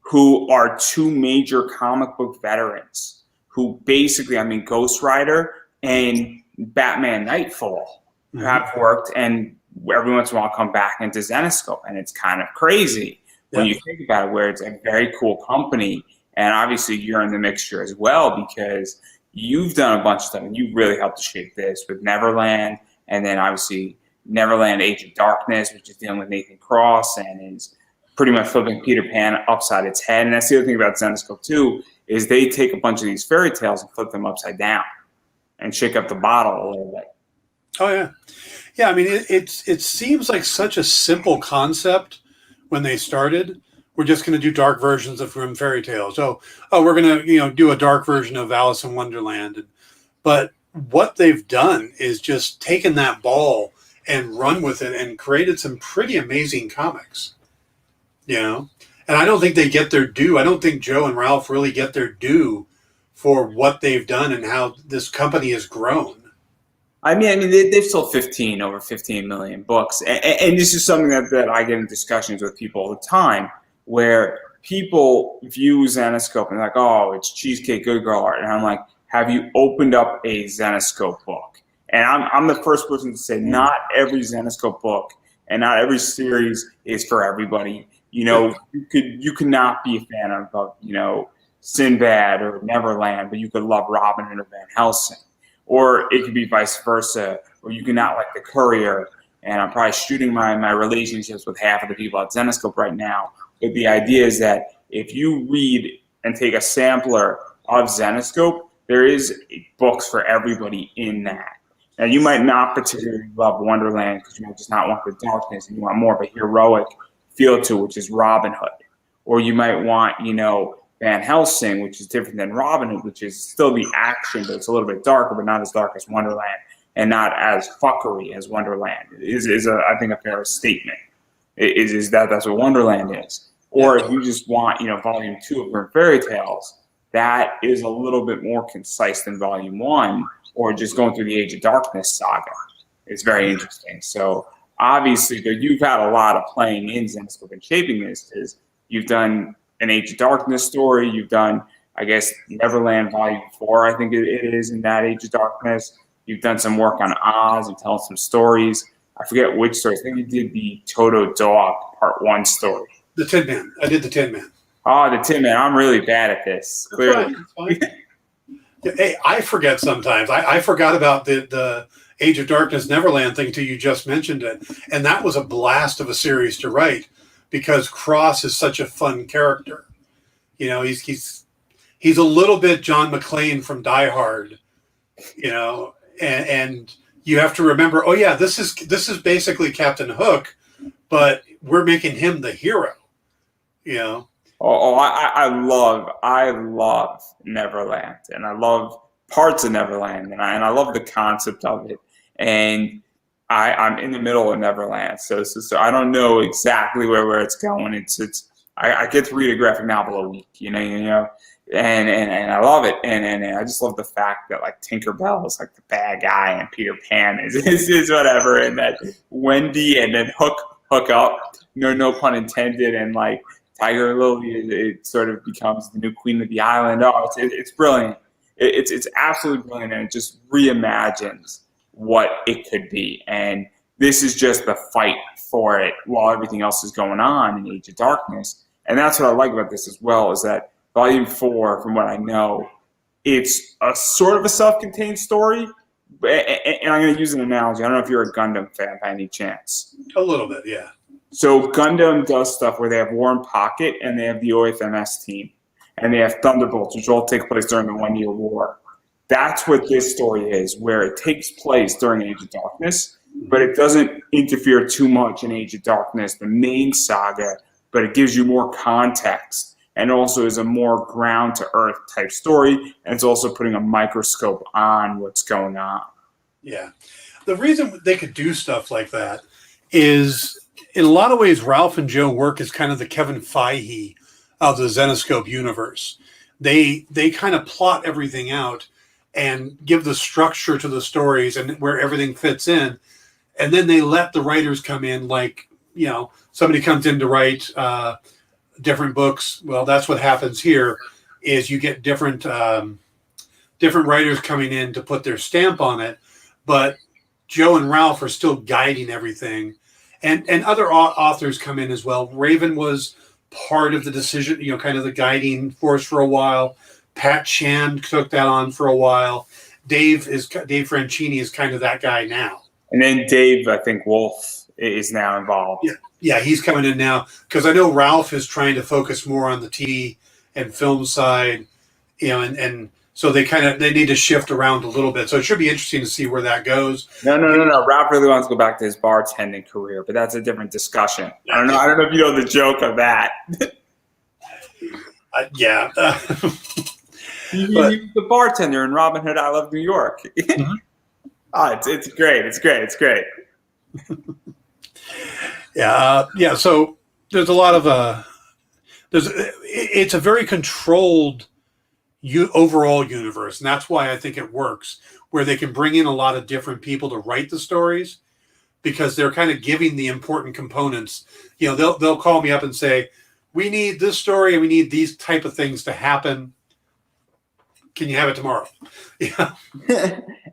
who are two major comic book veterans. Who basically, I mean, Ghost Rider and Batman Nightfall have worked, and every once in a while come back into Zenescope, and it's kind of crazy when you think about it, where it's a very cool company, And obviously you're in the mixture as well because you've done a bunch of stuff and you really helped to shape this with Neverland, and then obviously Neverland Age of Darkness, which is dealing with Nathan Cross and is pretty much flipping Peter Pan upside its head. And that's the other thing about Zenescope too, is they take a bunch of these fairy tales and flip them upside down and shake up the bottle a little bit. Oh yeah. Yeah, I mean it seems like such a simple concept when they started. We're just going to do dark versions of Grimm fairy tales. Oh, we're going to do a dark version of Alice in Wonderland. But what they've done is just taken that ball and run with it and created some pretty amazing comics. And I don't think they get their due. I don't think Joe and Ralph really get their due for what they've done and how this company has grown. I mean, they've sold over 15 million books. And this is something that I get in discussions with people all the time, where people view Zenescope and like, oh, it's Cheesecake Good Girl art. And I'm like, have you opened up a Zenescope book? And I'm the first person to say not every Zenescope book and not every series is for everybody. You could not be a fan of Sinbad or Neverland, but you could love Robin Hood or Van Helsing. Or it could be vice versa, or you could not like The Courier. And I'm probably shooting my relationships with half of the people at Zenescope right now. But the idea is that if you read and take a sampler of Zenescope, there is books for everybody in that. Now, you might not particularly love Wonderland because you might just not want the darkness and you want more of a heroic feel to it, which is Robin Hood. Or you might want, Van Helsing, which is different than Robin Hood, which is still the action, but it's a little bit darker, but not as dark as Wonderland and not as fuckery as Wonderland. I think, a fair statement. That's what Wonderland is. Or if you just want, volume 2 of Grimm Fairy Tales, that is a little bit more concise than volume 1, or just going through the Age of Darkness saga. It's very interesting. So obviously, you've had a lot of playing in Zenescope and shaping this, because you've done an Age of Darkness story. You've done, I guess, Neverland Volume 4, I think it is, in that Age of Darkness. You've done some work on Oz and telling some stories. I forget which story. I think you did the Toto Dog Part 1 story. The Tin Man. I did the Tin Man. Oh, the Tin Man. I'm really bad at this. Clearly. That's fine. Hey, I forget sometimes. I forgot about the Age of Darkness Neverland thing until you just mentioned it. And that was a blast of a series to write, because Cross is such a fun character. He's a little bit John McClane from Die Hard, and you have to remember, oh yeah, this is basically Captain Hook, but we're making him the hero. I love Neverland, and I love parts of Neverland, and I love the concept of it. And I'm in the middle of Neverland, so I don't know exactly where it's going. I get to read a graphic novel a week, and I love it, and I just love the fact that like Tinkerbell is like the bad guy and Peter Pan is whatever, and that Wendy and then Hook up, no pun intended, and like Tiger Lily, it sort of becomes the new queen of the island. Oh, it's brilliant. It's absolutely brilliant, and it just reimagines what it could be. And this is just the fight for it while everything else is going on in Age of Darkness. And that's what I like about this as well, is that Volume 4, from what I know, it's a sort of a self-contained story. And I'm going to use an analogy. I don't know if you're a Gundam fan by any chance. A little bit, yeah. So Gundam does stuff where they have War and Pocket, and they have the OFMS team, and they have Thunderbolts, which all take place during the 1 Year War. That's what this story is, where it takes place during Age of Darkness, but it doesn't interfere too much in Age of Darkness, the main saga, but it gives you more context, and also is a more ground-to-earth type story, and it's also putting a microscope on what's going on. Yeah. The reason they could do stuff like that is, in a lot of ways, Ralph and Joe work as kind of the Kevin Feige of the Zenescope universe. They kind of plot everything out and give the structure to the stories and where everything fits in. And then they let the writers come in, like, somebody comes in to write different books. Well, that's what happens here, is you get different writers coming in to put their stamp on it. But Joe and Ralph are still guiding everything. And other authors come in as well. Raven was part of the decision, kind of the guiding force for a while. Pat Chan took that on for a while. Dave Franchini is kind of that guy now. And then Dave, I think Wolf is now involved. Yeah, he's coming in now because I know Ralph is trying to focus more on the TV and film side, and so they need to shift around a little bit. So it should be interesting to see where that goes. No. Ralph really wants to go back to his bartending career, but that's a different discussion. I don't know if you know the joke of that. Yeah. He was the bartender in Robin Hood, I Love New York. Mm-hmm. It's great. It's great. Yeah. So there's a lot of it's a very controlled overall universe, and that's why I think it works, where they can bring in a lot of different people to write the stories because they're kind of giving the important components. They'll call me up and say, "We need this story, and we need these type of things to happen. Can you have it tomorrow?" Yeah.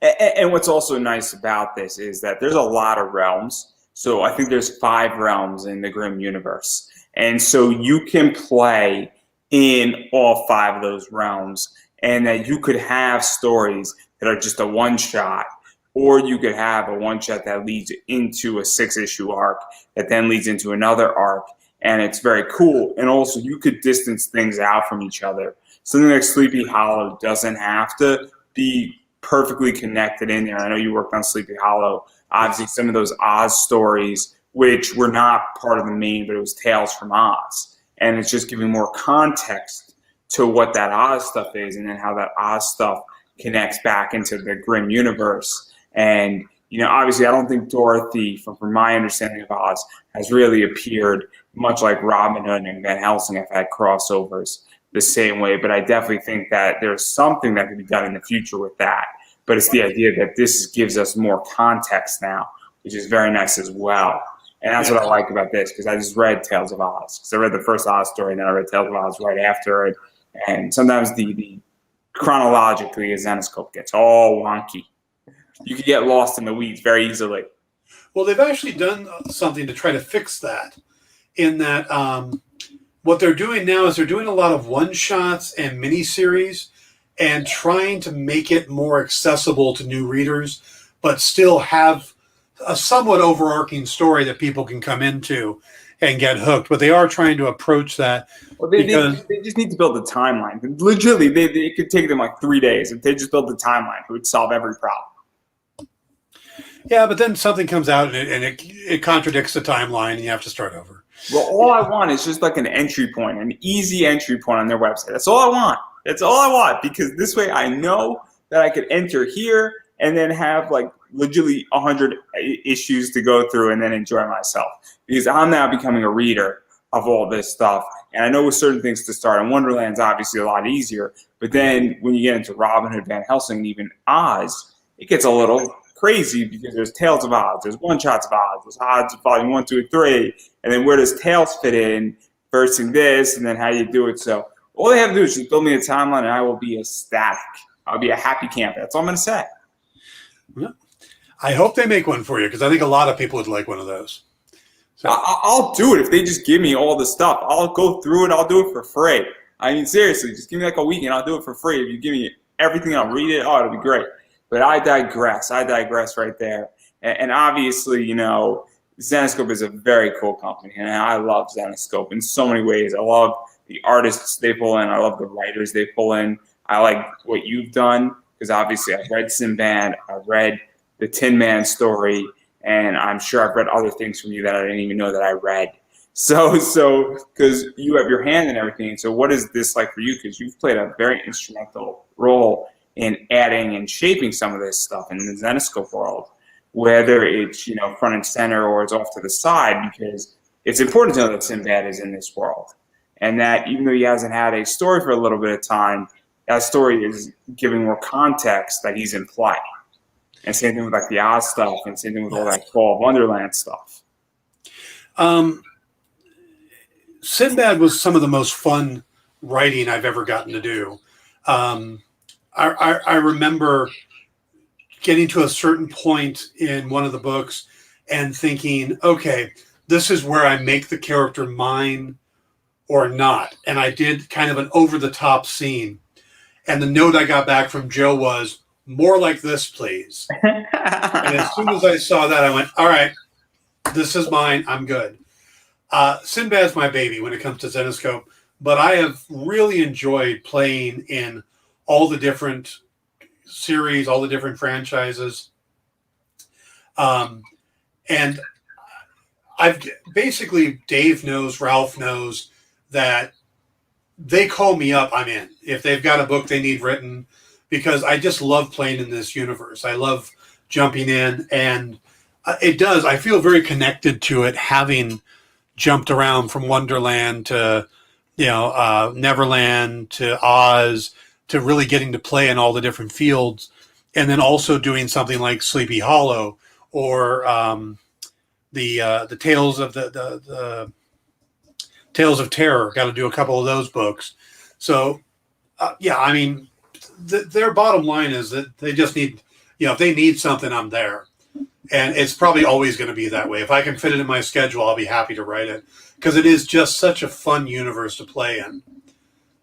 And what's also nice about this is that there's a lot of realms. So I think there's 5 realms in the Grimm universe. And so you can play in all 5 of those realms, and that you could have stories that are just a one-shot, or you could have a one-shot that leads into a 6-issue arc that then leads into another arc. And it's very cool. And also you could distance things out from each other. Something like Sleepy Hollow doesn't have to be perfectly connected in there. I know you worked on Sleepy Hollow. Obviously, some of those Oz stories, which were not part of the main, but it was Tales from Oz. And it's just giving more context to what that Oz stuff is, and then how that Oz stuff connects back into the Grimm universe. And, obviously, I don't think Dorothy, from my understanding of Oz, has really appeared much like Robin Hood and Van Helsing have had crossovers the same way, but I definitely think that there's something that could be done in the future with that. But it's the idea that this gives us more context now, which is very nice as well. And that's what I like about this, because I just read Tales of Oz. Because I read the first Oz story, and then I read Tales of Oz right after it. And sometimes the chronologically, a Zenescope gets all wonky. You can get lost in the weeds very easily. Well, they've actually done something to try to fix that, in that what they're doing now is they're doing a lot of one-shots and miniseries and trying to make it more accessible to new readers, but still have a somewhat overarching story that people can come into and get hooked. But they are trying to approach that. Well, they just need to build a timeline. Legitimately, it could take them like 3 days. If they just built the timeline, it would solve every problem. Yeah, but then something comes out and it contradicts the timeline, and you have to start over. Well, all I want is just like an entry point, an easy entry point on their website. That's all I want. That's all I want, because this way I know that I could enter here and then have like legitimately 100 issues to go through and then enjoy myself. Because I'm now becoming a reader of all this stuff. And I know with certain things to start, and Wonderland's obviously a lot easier. But then when you get into Robin Hood, Van Helsing, and even Oz, it gets a little crazy, because there's Tales of Oz, there's one-shots of Oz, there's Oz of Volume 1, 2, and 3, and then where does Tales fit in versus this, and then how you do it. So all they have to do is just build me a timeline, and I will be ecstatic. I'll be a happy camper. That's all I'm going to say. Yeah. I hope they make one for you, because I think a lot of people would like one of those. So I'll do it if they just give me all the stuff. I'll go through it. I'll do it for free. I mean, seriously, just give me like a week, and I'll do it for free. If you give me everything, I'll read it. Oh, it'll be great. But I digress right there. And obviously, Zenescope is a very cool company, and I love Zenescope in so many ways. I love the artists they pull in. I love the writers they pull in. I like what you've done, because obviously I've read Sinbad, I've read the Tin Man story, and I'm sure I've read other things from you that I didn't even know that I read. So because you have your hand in everything. So what is this like for you? Because you've played a very instrumental role in adding and shaping some of this stuff in the Zenescope world, whether it's front and center or it's off to the side, because it's important to know that Sinbad is in this world, and that even though he hasn't had a story for a little bit of time, that story is giving more context that he's in play. And same thing with like the Oz stuff, and same thing with all that Fall of Wonderland stuff. Sinbad was some of the most fun writing I've ever gotten to do. I remember getting to a certain point in one of the books and thinking, okay, this is where I make the character mine or not. And I did kind of an over-the-top scene. And the note I got back from Joe was, more like this, please. And as soon as I saw that, I went, all right, this is mine. I'm good. Sinbad's my baby when it comes to Zenescope, but I have really enjoyed playing in all the different series, all the different franchises. And I've basically, Dave knows, Ralph knows that they call me up, I'm in. If they've got a book they need written, because I just love playing in this universe. I love jumping in, and it does. I feel very connected to it, having jumped around from Wonderland to, Neverland to Oz, to really getting to play in all the different fields, and then also doing something like Sleepy Hollow or the Tales of the Tales of Terror. Got to do a couple of those books. So, I mean, their bottom line is that they just need, if they need something, I'm there. And it's probably always going to be that way. If I can fit it in my schedule, I'll be happy to write it, because it is just such a fun universe to play in.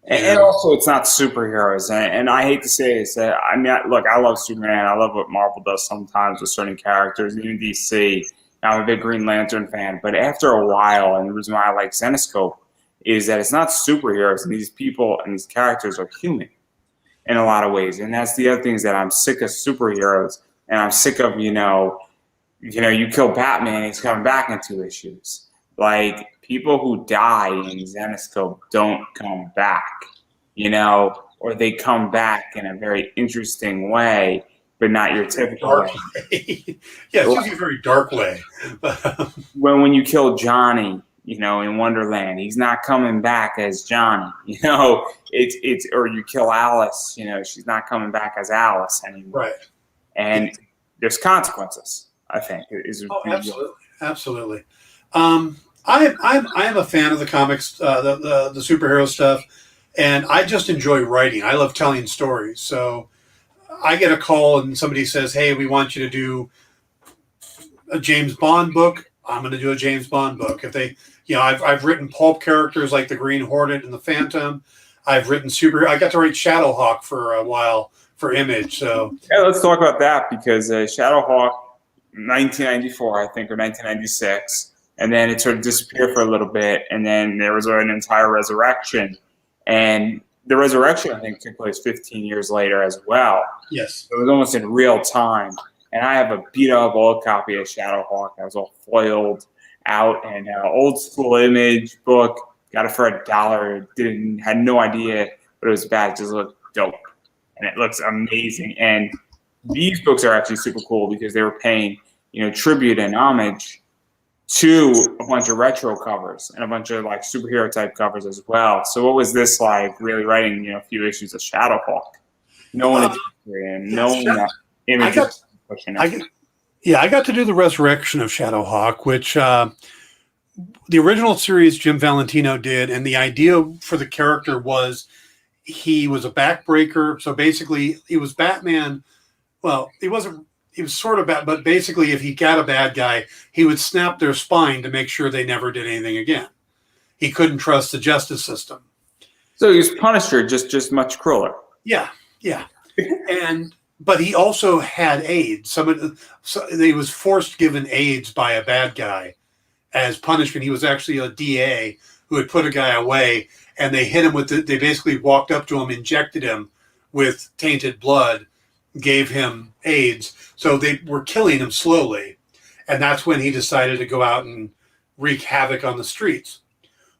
And also, it's not superheroes. And I hate to say this. I mean, look, I love Superman. I love what Marvel does sometimes with certain characters, even DC. I'm a big Green Lantern fan. But after a while, and the reason why I like Zenescope is that it's not superheroes. And these people and these characters are human in a lot of ways. And that's the other thing, is that I'm sick of superheroes. And I'm sick of, you kill Batman, he's coming back in 2 issues. Like, people who die in Zenescope don't come back, or they come back in a very interesting way, but not your typical dark way. Yeah, it's usually a very dark way. when you kill Johnny, in Wonderland, he's not coming back as Johnny. It's or you kill Alice, she's not coming back as Alice anymore. Right. And there's consequences, I think. Absolutely. I am a fan of the comics, the superhero stuff, and I just enjoy writing. I love telling stories. So I get a call and somebody says, "Hey, we want you to do a James Bond book." I'm going to do a James Bond book. If they, I've written pulp characters like the Green Hornet and the Phantom. I've written I got to write Shadowhawk for a while for Image. So yeah, let's talk about that, because Shadowhawk, 1994, I think, or 1996. And then it sort of disappeared for a little bit, and then there was an entire resurrection. And the resurrection, I think, took place 15 years later as well. Yes. It was almost in real time. And I have a beat-up old copy of Shadowhawk that was all foiled out, and old school Image book. Got it for $1. Had no idea what it was about. It just looked dope. And it looks amazing. And these books are actually super cool, because they were paying, tribute and homage to a bunch of retro covers and a bunch of like superhero type covers as well. So what was this like, really writing, a few issues of Shadowhawk? Knowing it's and knowing that Image is pushing it. I got to do the resurrection of Shadowhawk, which the original series Jim Valentino did, and the idea for the character was he was a backbreaker. So basically he was Batman. Well, he was sort of bad, but basically if he got a bad guy, he would snap their spine to make sure they never did anything again. He couldn't trust the justice system. So he was Punisher, just much crueler. Yeah. But he also had AIDS. He was forced given AIDS by a bad guy as punishment. He was actually a DA who had put a guy away, and they hit him they basically walked up to him, injected him with tainted blood, gave him AIDS. So they were killing him slowly. And that's when he decided to go out and wreak havoc on the streets.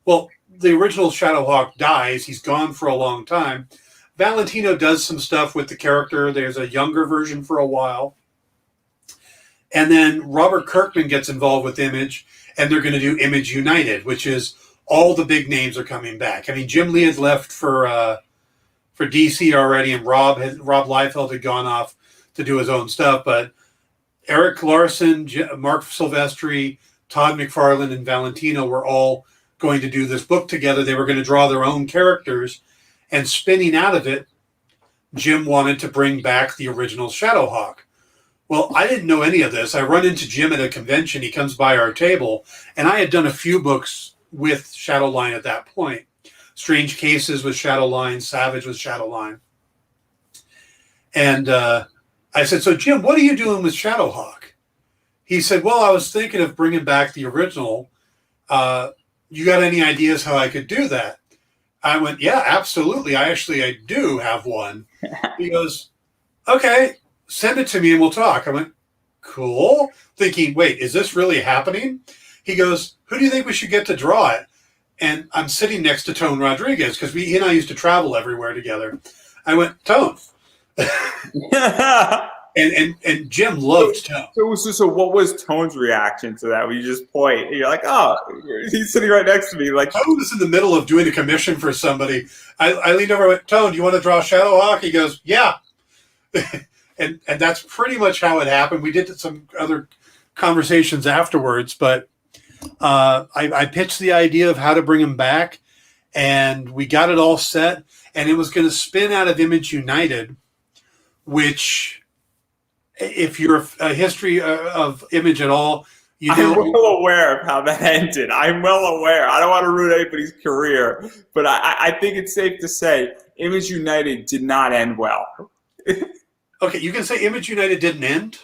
Well, the original Shadowhawk dies. He's gone for a long time. Valentino does some stuff with the character. There's a younger version for a while. And then Robert Kirkman gets involved with Image, and they're going to do Image United, which is all the big names are coming back. I mean, Jim Lee had left for DC already, and Rob Liefeld had gone off to do his own stuff. But Eric Larson, Mark Silvestri, Todd McFarlane, and Valentino were all going to do this book together. They were going to draw their own characters. And spinning out of it, Jim wanted to bring back the original Shadowhawk. Well, I didn't know any of this. I run into Jim at a convention. He comes by our table, and I had done a few books with Shadowline at that point. Strange Cases with Shadowline, Savage with Shadowline. And I said, so Jim, what are you doing with Shadowhawk? He said, well, I was thinking of bringing back the original. You got any ideas how I could do that? I went, yeah, absolutely. I do have one. He goes, okay, send it to me and we'll talk. I went, cool. Thinking, wait, is this really happening? He goes, who do you think we should get to draw it? And I'm sitting next to Tone Rodriguez because he and I used to travel everywhere together. I went, Tone. and Jim loved Tone. So what was Tone's reaction to that? When you just point, and you're like, oh, he's sitting right next to me. Like, Tone was in the middle of doing a commission for somebody. I leaned over and went, Tone, do you want to draw Shadowhawk? He goes, yeah. and that's pretty much how it happened. We did some other conversations afterwards, but I pitched the idea of how to bring him back, and we got it all set, and it was going to spin out of Image United, which, if you're a history of Image at all, I'm well aware of how that ended. I'm well aware. I don't want to ruin anybody's career, but I think it's safe to say Image United did not end well. Okay, you can say Image United didn't end.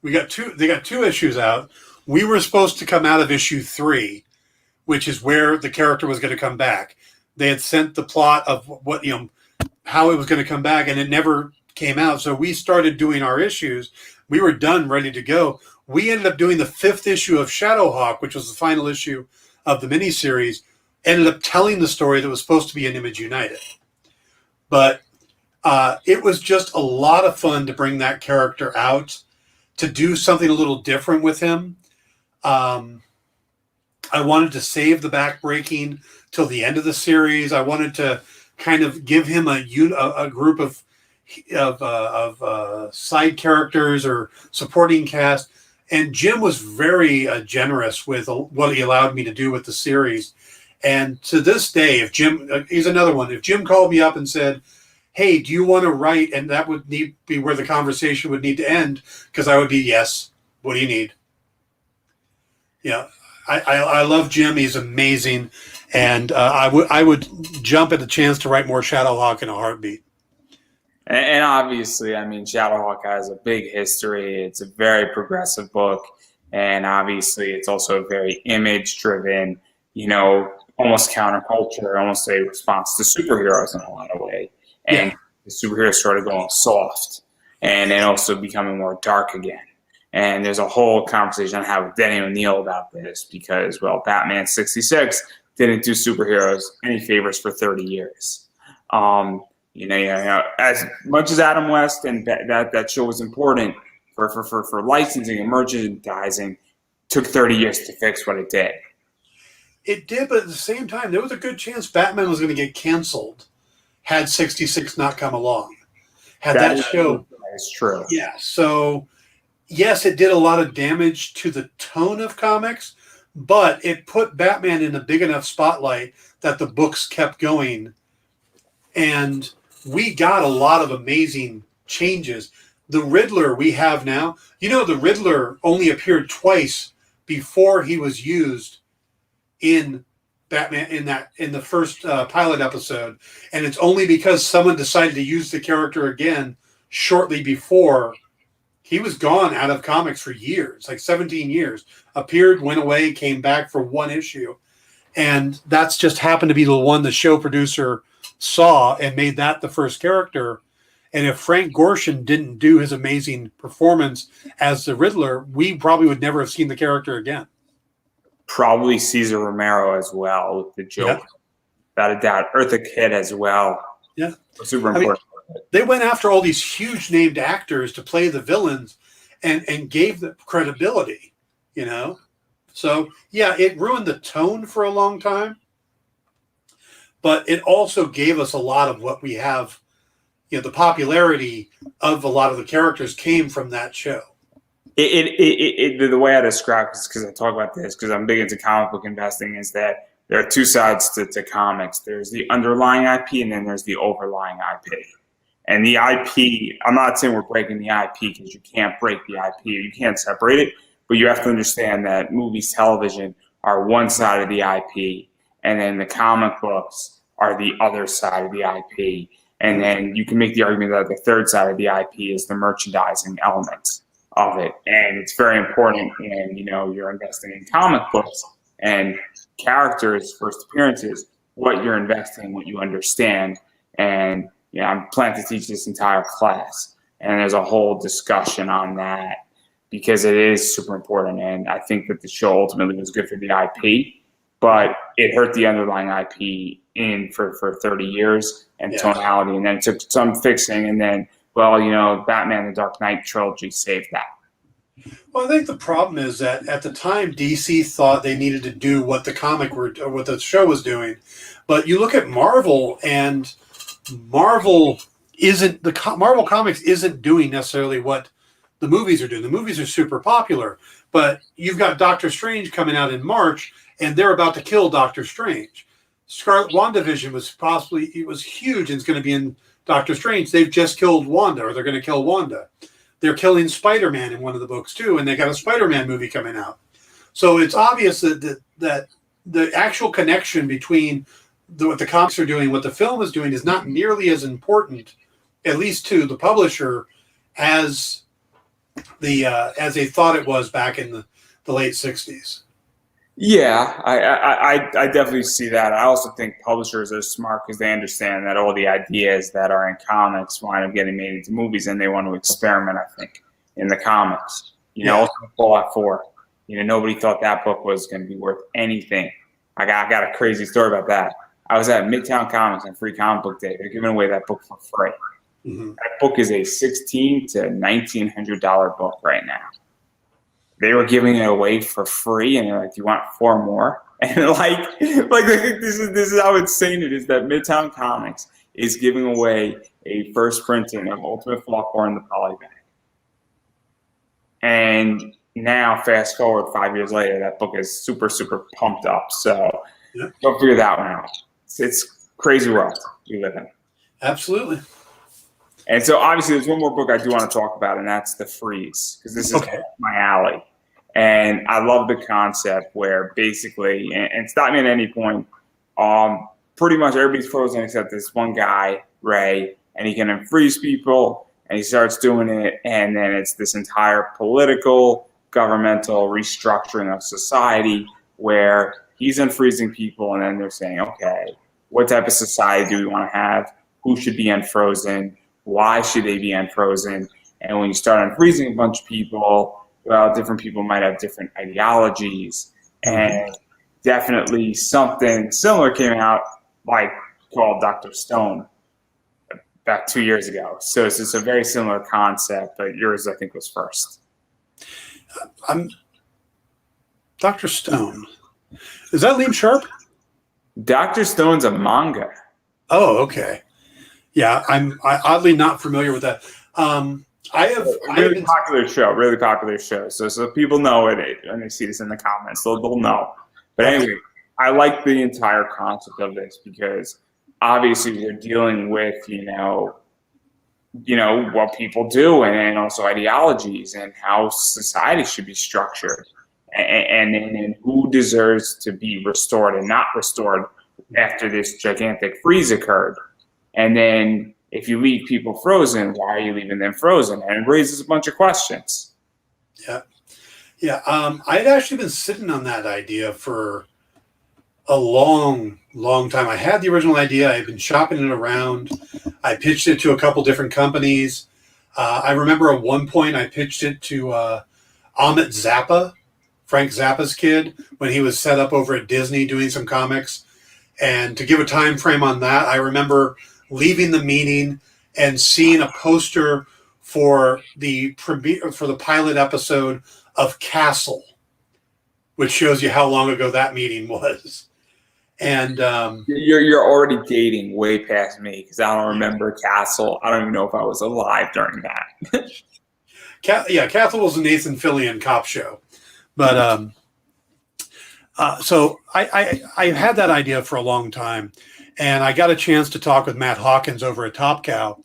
They got two issues out. We were supposed to come out of issue 3, which is where the character was going to come back. They had sent the plot of what, how it was going to come back, and it never came out. So we started doing our issues. We were done, ready to go. We ended up doing the 5th issue of Shadowhawk, which was the final issue of the miniseries, ended up telling the story that was supposed to be in Image United. But it was just a lot of fun to bring that character out, to do something a little different with him. I wanted to save the backbreaking till the end of the series. I wanted to kind of give him a group of side characters or supporting cast. And Jim was very generous with what he allowed me to do with the series. And to this day, if Jim, he's another one. If Jim called me up and said, hey, do you want to write? And that would be where the conversation would need to end, because I would be, yes. What do you need? Yeah, I love Jim. He's amazing. And I would jump at the chance to write more Shadowhawk in a heartbeat. And obviously, I mean, Shadowhawk has a big history. It's a very progressive book. And obviously, it's also very image-driven, almost counterculture, almost a response to superheroes in a lot of ways. And the superheroes started going soft and then also becoming more dark again. And there's a whole conversation I have with Denny O'Neil about this because, well, Batman 66 didn't do superheroes any favors for 30 years. As much as Adam West and that show was important for licensing and merchandising, took 30 years to fix what it did. It did, but at the same time, there was a good chance Batman was going to get canceled had 66 not come along. That show. That's true. Yeah, so yes, it did a lot of damage to the tone of comics, but it put Batman in a big enough spotlight that the books kept going. And we got a lot of amazing changes. The Riddler we have now, the Riddler only appeared twice before he was used in Batman in the first pilot episode, and it's only because someone decided to use the character again shortly before. He was gone out of comics for years, like 17 years. Appeared, went away, came back for one issue, and that's just happened to be the one the show producer saw and made that the first character. And if Frank Gorshin didn't do his amazing performance as the Riddler, we probably would never have seen the character again. Probably Cesar Romero as well with the Joker. Without a doubt. Eartha Kitt as well. Yeah. Super important. They went after all these huge named actors to play the villains and gave them credibility, So, yeah, it ruined the tone for a long time. But it also gave us a lot of what we have. The popularity of a lot of the characters came from that show. The way I describe it, because I talk about this, because I'm big into comic book investing, is that there are two sides to comics. There's the underlying IP, and then there's the overlying IP. And the IP, I'm not saying we're breaking the IP, because you can't break the IP. You can't separate it. But you have to understand that movies, television are one side of the IP, and then the comic books are the other side of the IP. And then you can make the argument that the third side of the IP is the merchandising element of it. And it's very important when, you're investing in comic books and characters' first appearances, what you're investing, what you understand. And I'm planning to teach this entire class. And there's a whole discussion on that because it is super important. And I think that the show ultimately was good for the IP, but it hurt the underlying IP for 30 years and tonality. And then it took some fixing. And then, Batman the Dark Knight trilogy saved that. Well, I think the problem is that at the time, DC thought they needed to do what the show was doing. But you look at Marvel, and Marvel Comics isn't doing necessarily what the movies are doing. The movies are super popular, but you've got Doctor Strange coming out in March, and they're about to kill Doctor Strange. WandaVision was huge, and it's going to be in Doctor Strange. They've just killed Wanda, or they're going to kill Wanda. They're killing Spider-Man in one of the books too, and they got a Spider-Man movie coming out. So it's obvious that the actual connection between what the comics are doing, what the film is doing, is not nearly as important, at least to the publisher, as they thought it was back in the late 60s. Yeah, I definitely see that. I also think publishers are smart because they understand that all the ideas that are in comics wind up getting made into movies, and they want to experiment, I think, in the comics. Also Fallout 4. Nobody thought that book was going to be worth anything. I got a crazy story about that. I was at Midtown Comics on Free Comic Book Day. They're giving away that book for free. Mm-hmm. That book is a $1,600 to $1,900 book right now. They were giving it away for free, and they're like, "Do you want 4 more?" And this is how insane it is that Midtown Comics is giving away a first printing of Ultimate Falcor in the polybag. And now, fast forward 5 years later, that book is super, super pumped up. So go figure that one out. It's crazy world we live in. Absolutely. And so obviously there's one more book I do want to talk about, and that's The Freeze, because this is my alley. And I love the concept where basically, and stop me at any point, pretty much everybody's frozen except this one guy, Ray, and he can unfreeze people, and he starts doing it, and then it's this entire political, governmental restructuring of society where he's unfreezing people, and then they're saying, okay, what type of society do we want to have? Who should be unfrozen? Why should they be unfrozen? And when you start unfreezing a bunch of people, well, different people might have different ideologies. And definitely something similar came out, called Dr. Stone about 2 years ago. So it's just a very similar concept, but yours, I think, was first. Dr. Stone. Is that Liam Sharp? Dr. Stone's a manga. Oh, okay. Yeah, I'm oddly not familiar with that. Really popular show. So people know it, and they see this in the comments, so they'll know. But anyway, I like the entire concept of this because obviously we're dealing with what people do, and also ideologies and how society should be structured, and who deserves to be restored and not restored after this gigantic freeze occurred. And then if you leave people frozen, why are you leaving them frozen? And it raises a bunch of questions. Yeah. I'd actually been sitting on that idea for a long, long time. I had the original idea. I've been shopping it around. I pitched it to a couple different companies. I remember at one point I pitched it to Amit Zappa, Frank Zappa's kid, when he was set up over at Disney doing some comics. And to give a time frame on that, I remember leaving the meeting and seeing a poster for the pilot episode of Castle, which shows you how long ago that meeting was. And you're already dating way past me because I don't remember Castle. I don't even know if I was alive during that. Castle was a Nathan Fillion cop show, but so I had that idea for a long time. And I got a chance to talk with Matt Hawkins over at Top Cow.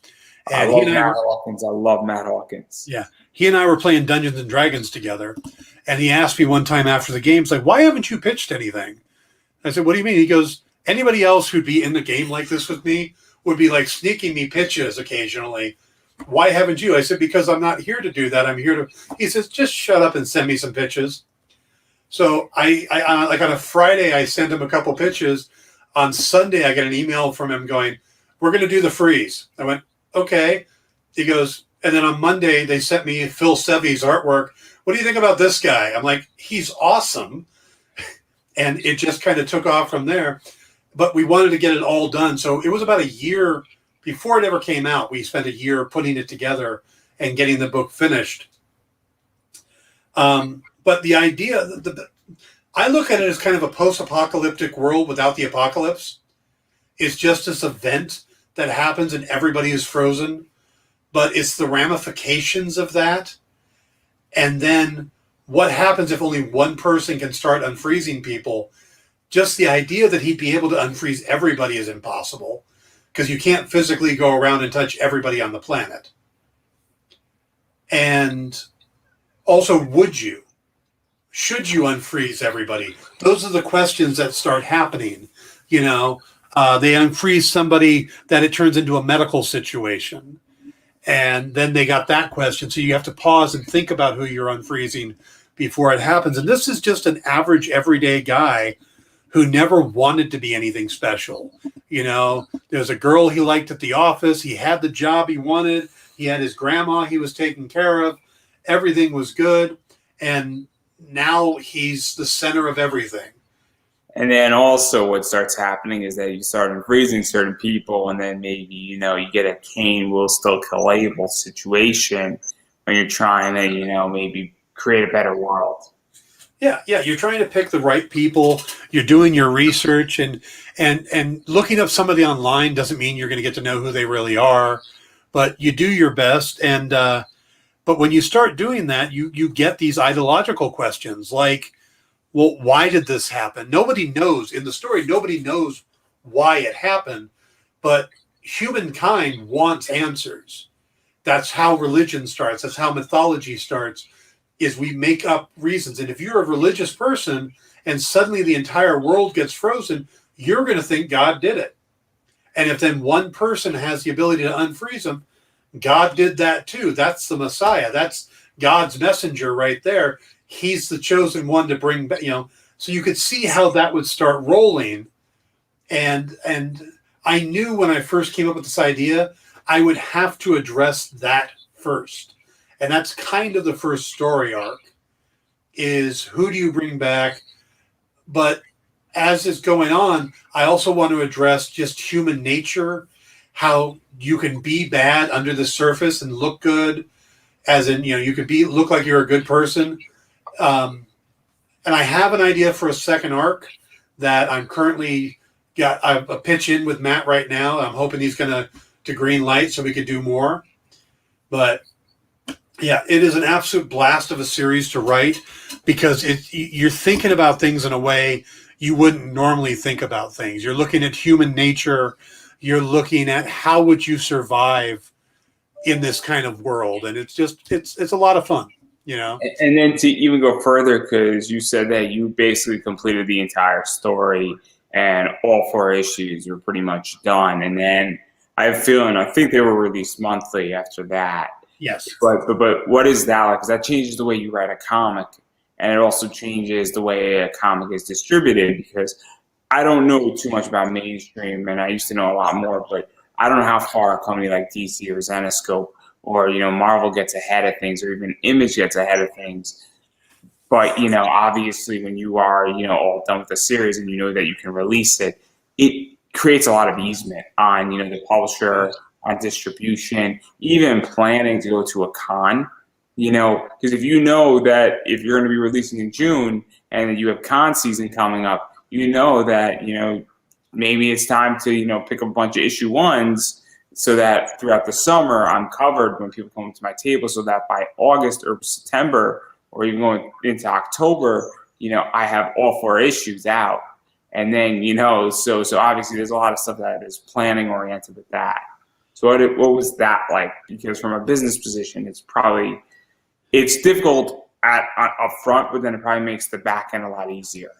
I And he love and I Matt were, Hawkins. I love Matt Hawkins. yeah, he and I were playing Dungeons and Dragons together. And he asked me one time after the game, he's like, why haven't you pitched anything? I said, what do you mean? He goes, anybody else who'd be in the game like this with me would be like sneaking me pitches occasionally. Why haven't you? I said, because I'm not here to do that. I'm here to, he says, just shut up and send me some pitches. So I like on a Friday, I sent him a couple pitches. On Sunday, I get an email from him going, we're going to do the freeze. I went, okay. He goes, and then on Monday, they sent me Phil Sevy's artwork. What do you think about this guy? I'm like, he's awesome. And it just kind of took off from there. But we wanted to get it all done. So it was about a year before it ever came out. We spent a year putting it together and getting the book finished. But the idea, I look at it as kind of a post-apocalyptic world without the apocalypse. It's just this event that happens and everybody is frozen. But it's the ramifications of that. And then what happens if only one person can start unfreezing people? Just the idea that he'd be able to unfreeze everybody is impossible because you can't physically go around and touch everybody on the planet. And also, would you? Should you unfreeze everybody? Those are the questions that start happening. You know, they unfreeze somebody that it turns into a medical situation. And then they got that question. So you have to pause and think about who you're unfreezing before it happens. And this is just an average, everyday guy who never wanted to be anything special. You know, there's a girl he liked at the office. He had the job he wanted. He had his grandma he was taking care of. Everything was good. And now he's the center of everything. And then also what starts happening is that you start unfreezing certain people, and then maybe, you get a Cain will still kill Abel situation when you're trying to, maybe create a better world. Yeah, you're trying to pick the right people. You're doing your research and looking up somebody online doesn't mean you're going to get to know who they really are, but you do your best. And but when you start doing that, you get these ideological questions like, well, why did this happen? Nobody knows in the story. Nobody knows why it happened, but humankind wants answers. That's how religion starts. That's how mythology starts. Is we make up reasons. And if you're a religious person and suddenly the entire world gets frozen, you're going to think God did it. And if then one person has the ability to unfreeze them, God did that too. That's the Messiah. That's God's messenger right there. He's the chosen one to bring back, so you could see how that would start rolling. And I knew when I first came up with this idea, I would have to address that first. And that's kind of the first story arc is who do you bring back? But as it's going on, I also want to address just human nature, how you can be bad under the surface and look good, as in, you could look like you're a good person. And I have an idea for a second arc that I'm currently got a pitch in with Matt right now. I'm hoping he's going to green light so we could do more. But yeah, it is an absolute blast of a series to write because you're thinking about things in a way you wouldn't normally think about things. You're looking at human nature. You're looking at how would you survive in this kind of world. And it's a lot of fun, And then to even go further, because you said that you basically completed the entire story and all 4 issues were pretty much done. And then I have a feeling, I think they were released monthly after that. Yes. But what is that like? Because that changes the way you write a comic, and it also changes the way a comic is distributed. Because I don't know too much about mainstream, and I used to know a lot more, but I don't know how far a company like DC or Zenescope or Marvel gets ahead of things, or even Image gets ahead of things. But obviously, when you are all done with the series and you know that you can release it, it creates a lot of easement on the publisher, on distribution, even planning to go to a con, because if you know that if you're going to be releasing in June and you have con season coming up, that, maybe it's time to, pick up a bunch of issue 1s so that throughout the summer I'm covered when people come to my table so that by August or September or even going into October, I have all 4 issues out. And then, so obviously there's a lot of stuff that is planning oriented with that. So what was that like? Because from a business position, it's difficult up front, but then it probably makes the back end a lot easier.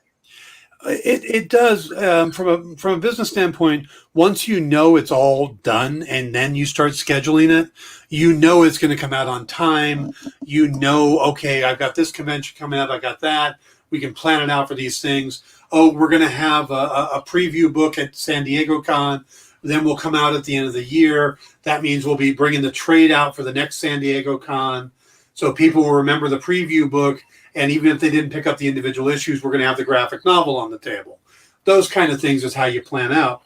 It does from a business standpoint. Once you know it's all done, and then you start scheduling it, you know it's going to come out on time. You know, okay, I've got this convention coming up. I got that. We can plan it out for these things. Oh, we're going to have a preview book at San Diego Con. Then we'll come out at the end of the year. That means we'll be bringing the trade out for the next San Diego Con, so people will remember the preview book. And even if they didn't pick up the individual issues, we're going to have the graphic novel on the table. Those kind of things is how you plan out.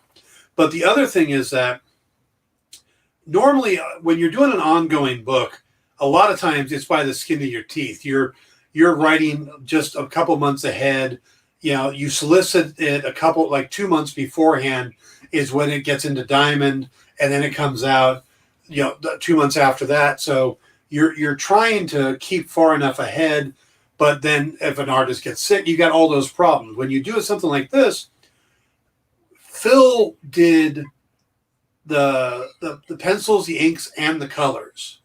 But the other thing is that normally when you're doing an ongoing book, a lot of times it's by the skin of your teeth. You're writing just a couple months ahead. You know, you solicit it like 2 months beforehand is when it gets into Diamond, and then it comes out, 2 months after that. So you're trying to keep far enough ahead. But then if an artist gets sick, you got all those problems. When you do something like this, Phil did the pencils, the inks, and the colors.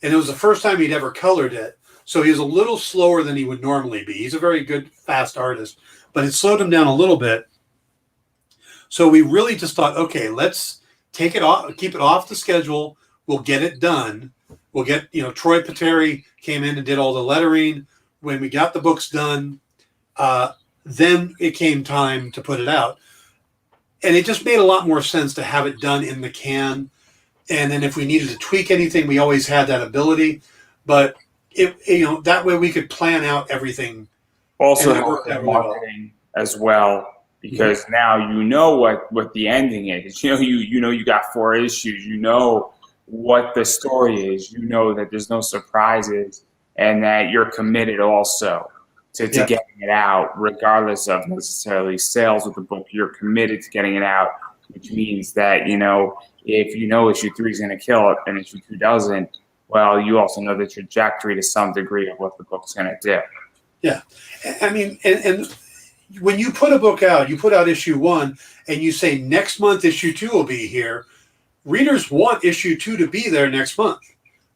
And it was the first time he'd ever colored it. So he was a little slower than he would normally be. He's a very good, fast artist, but it slowed him down a little bit. So we really just thought, okay, let's take it off, keep it off the schedule. We'll get it done. We'll get, Troy Pateri came in and did all the lettering. When we got the books done, then it came time to put it out. And it just made a lot more sense to have it done in the can. And then if we needed to tweak anything, we always had that ability. But, that way we could plan out everything. Also help with marketing as well, because now you know what the ending is. You got 4 issues. You know what the story is, that there's no surprises, and that you're committed also to getting it out, regardless of necessarily sales with the book. You're committed to getting it out, which means that, if issue 3 is going to kill it and issue 2 doesn't, well, you also know the trajectory to some degree of what the book's going to do. Yeah. I mean, and when you put a book out, you put out issue 1 and you say next month issue 2 will be here. Readers want issue 2 to be there next month.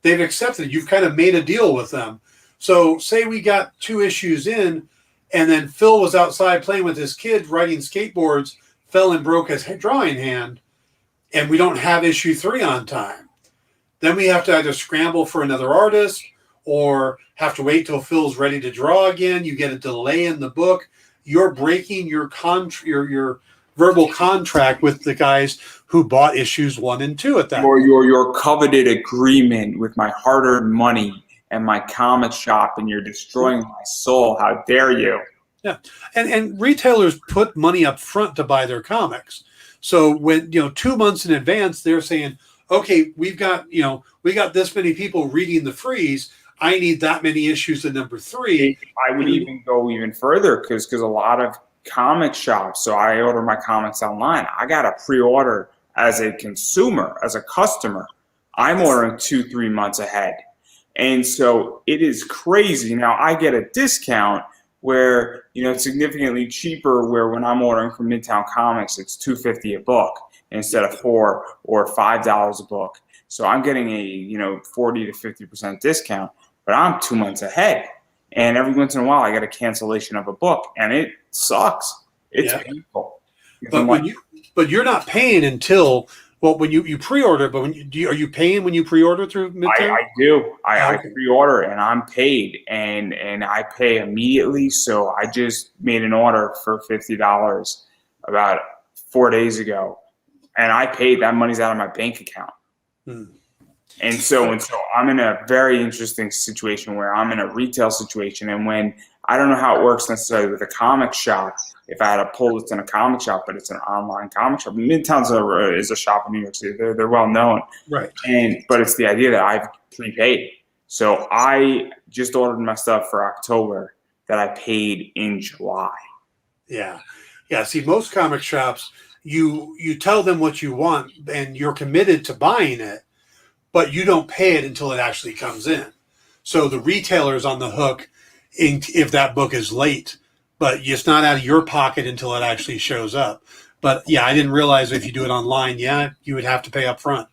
They've accepted it. You've kind of made a deal with them. So say we got 2 issues in, and then Phil was outside playing with his kids, riding skateboards, fell and broke his drawing hand, and we don't have issue 3 on time. Then we have to either scramble for another artist or have to wait till Phil's ready to draw again. You get a delay in the book. You're breaking your verbal contract with the guys who bought issues 1 and 2 at that or your coveted agreement with my hard-earned money and my comic shop, and you're destroying my soul. How dare you? Yeah. And retailers put money up front to buy their comics. So when 2 months in advance, they're saying, okay, we got this many people reading the freeze. I need that many issues of number 3. I would even go even further because a lot of comic shops, so I order my comics online. I got to pre-order as a consumer, as a customer. I'm ordering 2-3 months ahead. And so it is crazy. Now I get a discount where, it's significantly cheaper, where when I'm ordering from Midtown Comics, it's $2.50 a book instead of $4 or $5 a book. So I'm getting a, 40 to 50% discount, but I'm 2 months ahead. And every once in a while I get a cancellation of a book, and it sucks. It's painful. But you're not paying until, when you pre-order, but are you paying when you pre-order through Midtown? I do. I pre-order and I'm paid, and I pay immediately. So I just made an order for $50 about 4 days ago, and I paid. That money's out of my bank account. And so I'm in a very interesting situation where I'm in a retail situation, and when I don't know how it works necessarily with a comic shop. If I had a pull that's in a comic shop, but it's an online comic shop. Midtown's is a shop in New York City. They're well known, right? But it's the idea that I've prepaid. So I just ordered my stuff for October that I paid in July. Yeah. See, most comic shops, you tell them what you want and you're committed to buying it, but you don't pay it until it actually comes in. So the retailer's on the hook if that book is late, but it's not out of your pocket until it actually shows up. But yeah, I didn't realize if you do it online, you would have to pay up front.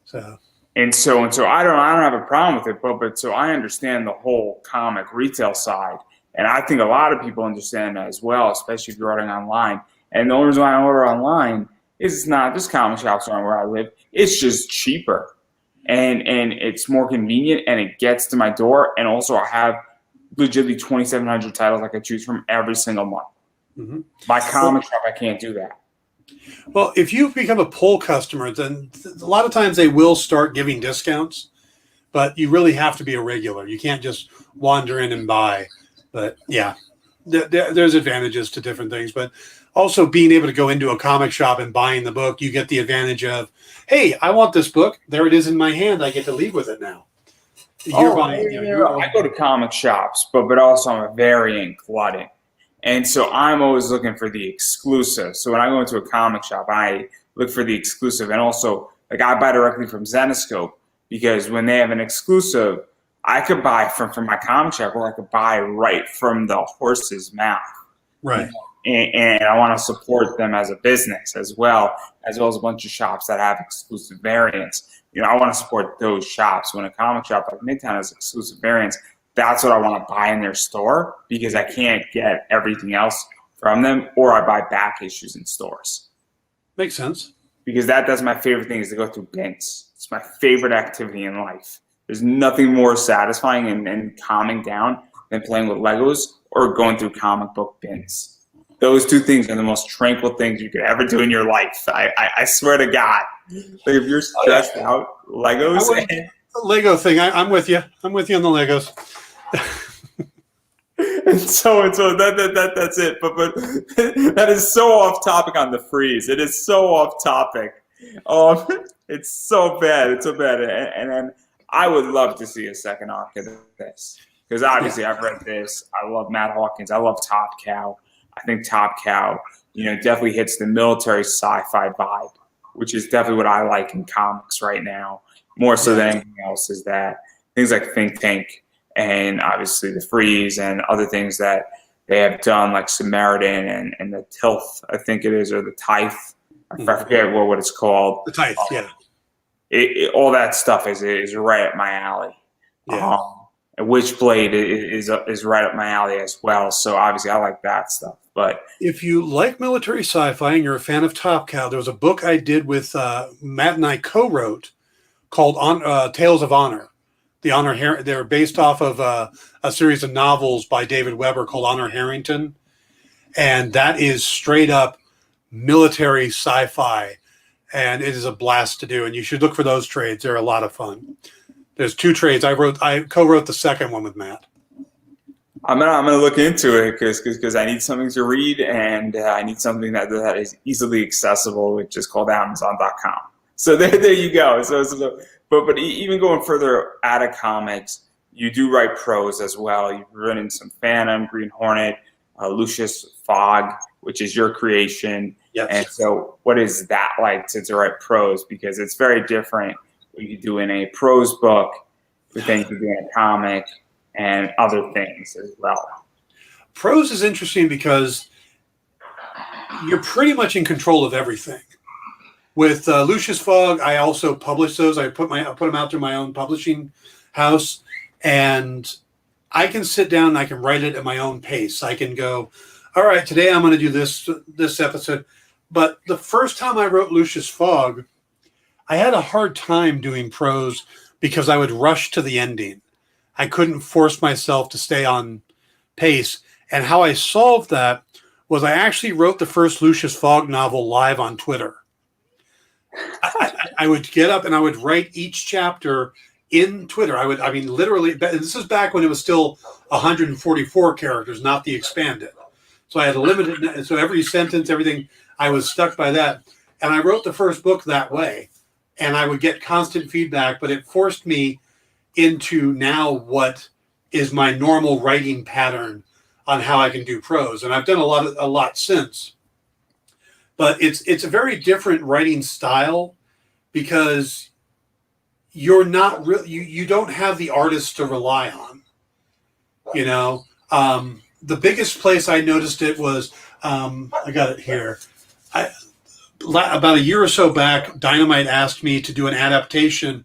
So. And so I don't have a problem with it, but so I understand the whole comic retail side, and I think a lot of people understand that as well, especially if you're ordering online. And the only reason why I order online is it's not just comic shops around where I live; it's just cheaper, and it's more convenient, and it gets to my door. And also, I have legitimately 2,700 titles I can choose from every single month. Mm-hmm. My comic shop, I can't do that. Well, if you become a pull customer, then a lot of times they will start giving discounts, but you really have to be a regular. You can't just wander in and buy. But yeah, there's advantages to different things. But also being able to go into a comic shop and buying the book, you get the advantage of, hey, I want this book. There it is in my hand. I get to leave with it now. I go to comic shops, but also I'm a variant glutton. And so I'm always looking for the exclusive. So when I go into a comic shop, I look for the exclusive. And also, like, I buy directly from Zenoscope, because when they have an exclusive, I could buy from my comic shop, or I could buy right from the horse's mouth. Right. And I want to support them as a business as well as a bunch of shops that have exclusive variants. I want to support those shops. When a comic shop like Midtown has exclusive variants, that's what I want to buy in their store, because I can't get everything else from them, or I buy back issues in stores. Makes sense. Because that's my favorite thing, is to go through bins. It's my favorite activity in life. There's nothing more satisfying and calming down than playing with Legos or going through comic book bins. Those two things are the most tranquil things you could ever do in your life. I swear to God. Like, if you're stressed out, Legos. Lego thing. I'm with you. I'm with you on the Legos. and so that's it. But that is so off topic on the freeze. It is so off topic. It's so bad. It's so bad. And then I would love to see a second arc of this, because obviously I've read this. I love Matt Hawkins. I love Top Cow. I think Top Cow, definitely hits the military sci-fi vibe, which is definitely what I like in comics right now, more so than anything else. Is that things like Think Tank, and obviously the Freeze, and other things that they have done, like Samaritan and the Tilth, I think it is, or the Tithe. I forget what it's called. The Tithe, yeah. All that stuff is right up my alley. Yeah. Witchblade is right up my alley as well. So obviously I like that stuff. But if you like military sci-fi and you're a fan of Top Cow, there was a book I did with Matt and I co-wrote called Tales of Honor. They're based off of a series of novels by David Weber called Honor Harrington, and that is straight up military sci-fi, and it is a blast to do. And you should look for those trades; they're a lot of fun. There's 2 trades. I co-wrote the second one with Matt. I'm gonna look into it because I need something to read, and I need something that is easily accessible, which is called Amazon.com. So there you go. But even going further out of comics, you do write prose as well. You've written some Phantom, Green Hornet, Lucius Fogg, which is your creation. Yes. And so what is that like to write prose? Because it's very different what you do in a prose book than you do in a comic, and other things as well. Prose is interesting because you're pretty much in control of everything. With Lucius Fogg, I also publish those. I put them out through my own publishing house, and I can sit down and I can write it at my own pace. I can go, all right, today I'm going to do this episode. But the first time I wrote Lucius Fogg, I had a hard time doing prose because I would rush to the ending. I couldn't force myself to stay on pace. And how I solved that was I actually wrote the first Lucius Fogg novel live on Twitter. I would get up and I would write each chapter in Twitter. Literally, this is back when it was still 144 characters, not the expanded. So I had a limited, so every sentence, everything, I was stuck by that. And I wrote the first book that way. And I would get constant feedback, but it forced me into now what is my normal writing pattern on how I can do prose. And I've done a lot since. But it's a very different writing style because you're not you don't have the artist to rely on. The biggest place I noticed it was I got it here. about a year or so back, Dynamite asked me to do an adaptation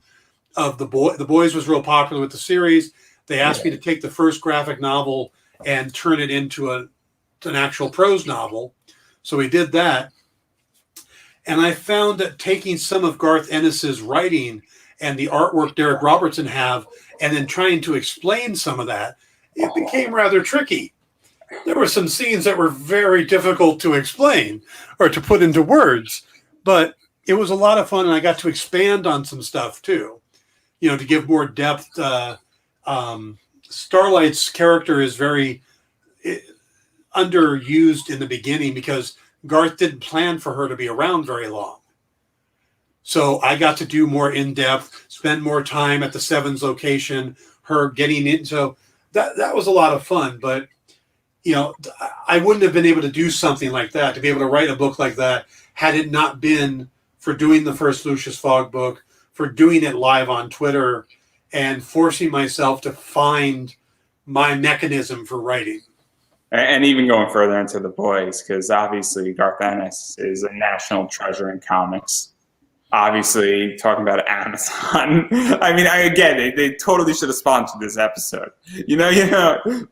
of The Boys was real popular with the series. They asked me to take the first graphic novel and turn it into an actual prose novel. So we did that. And I found that taking some of Garth Ennis's writing and the artwork Derek Robertson have, and then trying to explain some of that, it became rather tricky. There were some scenes that were very difficult to explain or to put into words, but it was a lot of fun, and I got to expand on some stuff too, to give more depth. Starlight's character is very underused in the beginning because Garth didn't plan for her to be around very long. So I got to do more in-depth, spend more time at the Sevens location, her getting in. So that was a lot of fun, but I wouldn't have been able to do something like that, to be able to write a book like that, had it not been for doing the first Lucius Fogg book, for doing it live on Twitter, and forcing myself to find my mechanism for writing. And even going further into The Boys, because obviously Garth Ennis is a national treasure in comics. Obviously, talking about Amazon. I mean, they totally should have sponsored this episode.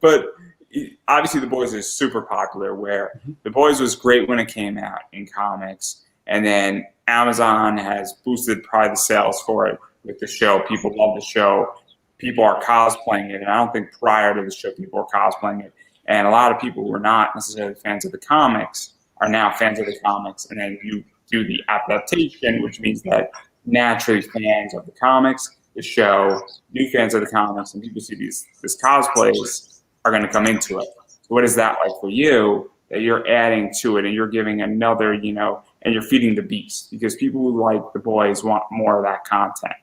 But obviously The Boys is super popular, where The Boys was great when it came out in comics, and then Amazon has boosted probably the sales for it with the show. People love the show. People are cosplaying it, and I don't think prior to the show people were cosplaying it. And a lot of people who were not necessarily fans of the comics are now fans of the comics, and then you do the adaptation, which means that naturally fans of the comics, the show, new fans of the comics, and people see these cosplays are going to come into it. So what is that like for you, that you're adding to it and you're giving another, and you're feeding the beast? Because people who like The Boys want more of that content.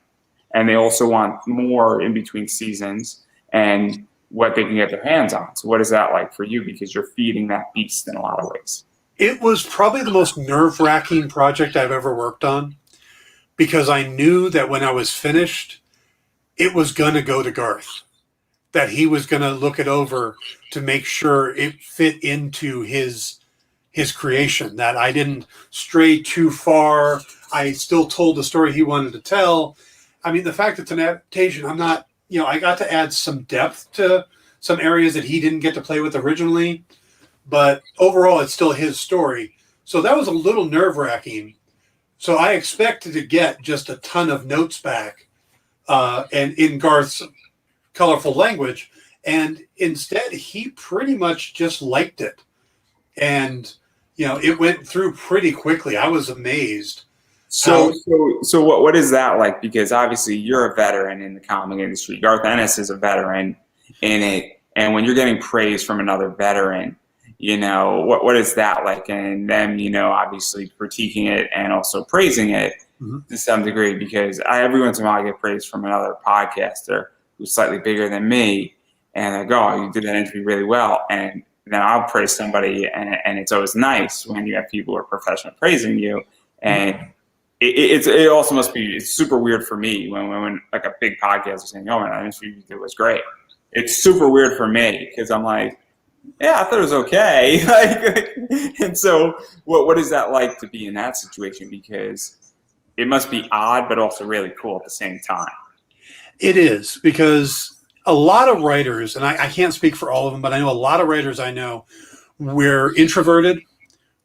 And they also want more in between seasons and what they can get their hands on. So what is that like for you? Because you're feeding that beast in a lot of ways. It was probably the most nerve-wracking project I've ever worked on, because I knew that when I was finished, it was going to go to Garth, that he was going to look it over to make sure it fit into his creation, that I didn't stray too far. I still told the story he wanted to tell. I mean, the fact that it's an adaptation, I'm not, I got to add some depth to some areas that he didn't get to play with originally. But overall, it's still his story. So that was a little nerve-wracking. So I expected to get just a ton of notes back and in Garth's colorful language. And instead, he pretty much just liked it. And, it went through pretty quickly. I was amazed. So what is that like? Because obviously you're a veteran in the comic industry. Garth Ennis is a veteran in it. And when you're getting praise from another veteran, what is that like? And them, obviously critiquing it and also praising it to some degree, because every once in a while I get praise from another podcaster who's slightly bigger than me, and I go, "Oh, you did that interview really well." And then I'll praise somebody, and it's always nice when you have people who are professional praising you. And it also must be, it's super weird for me when like a big podcast is saying, "Oh man, that interview you did was great." It's super weird for me because I'm like, yeah, I thought it was okay. And so what is that like to be in that situation? Because it must be odd, but also really cool at the same time. It is, because a lot of writers, and I can't speak for all of them, but I know a lot of writers I know, we're introverted.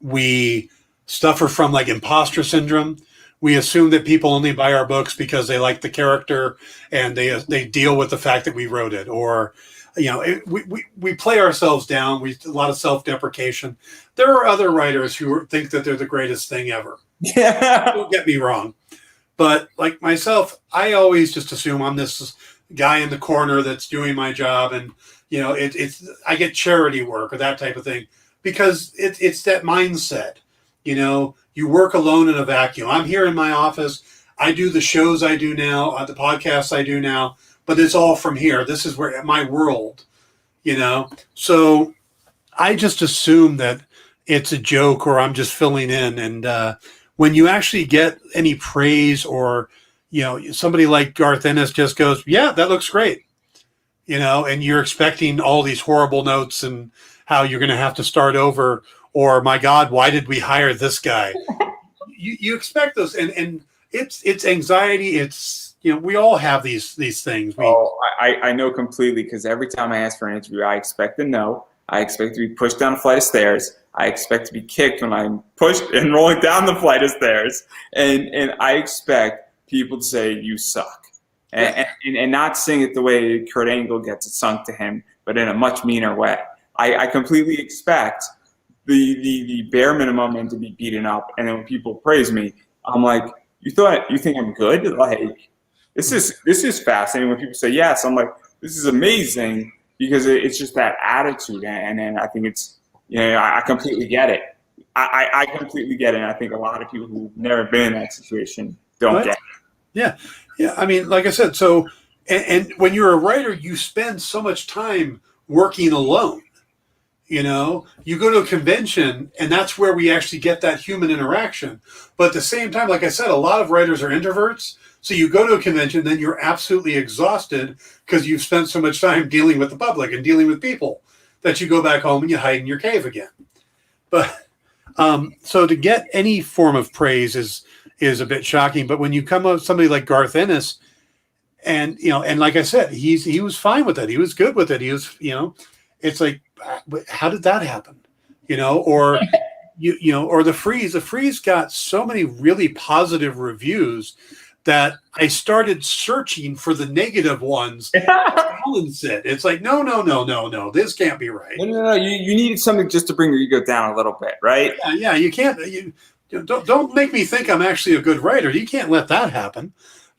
We suffer from like imposter syndrome. We assume that people only buy our books because they like the character and they deal with the fact that we wrote it, or we play ourselves down. A lot of self-deprecation. There are other writers who think that they're the greatest thing ever. Yeah. Don't get me wrong. But like myself, I always just assume I'm this guy in the corner that's doing my job, and I get charity work or that type of thing, because it's that mindset. You work alone in a vacuum. I'm here in my office. I do the shows I do now, the podcasts I do now, but it's all from here. This is where my world, So I just assume that it's a joke or I'm just filling in. And when you actually get any praise, or, somebody like Garth Ennis just goes, "Yeah, that looks great," and you're expecting all these horrible notes and how you're going to have to start over, or my God, why did we hire this guy? You expect those, and it's anxiety. It's, we all have these things. I know completely, because every time I ask for an interview, I expect a no. I expect to be pushed down a flight of stairs. I expect to be kicked when I'm pushed and rolling down the flight of stairs. And I expect people to say, you suck. And not sing it the way Kurt Angle gets it sung to him, but in a much meaner way. I completely expect the bare minimum and to be beaten up. And then when people praise me, I'm like, you think I'm good? Like, this is fascinating. When people say yes, I'm like, this is amazing, because it's just that attitude. And then I think it's, I completely get it. I completely get it. And I think a lot of people who've never been in that situation don't get it. Yeah. Yeah. I mean, like I said, so, and when you're a writer, you spend so much time working alone. You go to a convention, and that's where we actually get that human interaction. But at the same time, like I said, a lot of writers are introverts. So you go to a convention, then you're absolutely exhausted because you've spent so much time dealing with the public and dealing with people that you go back home and you hide in your cave again. But so to get any form of praise is a bit shocking. But when you come up with somebody like Garth Ennis, and and like I said, he was fine with it. He was good with it. He was, it's like, how did that happen? Or or the Freeze. The Freeze got so many really positive reviews that I started searching for the negative ones. Colin said, it's like, no, this can't be right. No. You needed something just to bring your ego down a little bit, right? Yeah. You can't. Don't make me think I'm actually a good writer. You can't let that happen.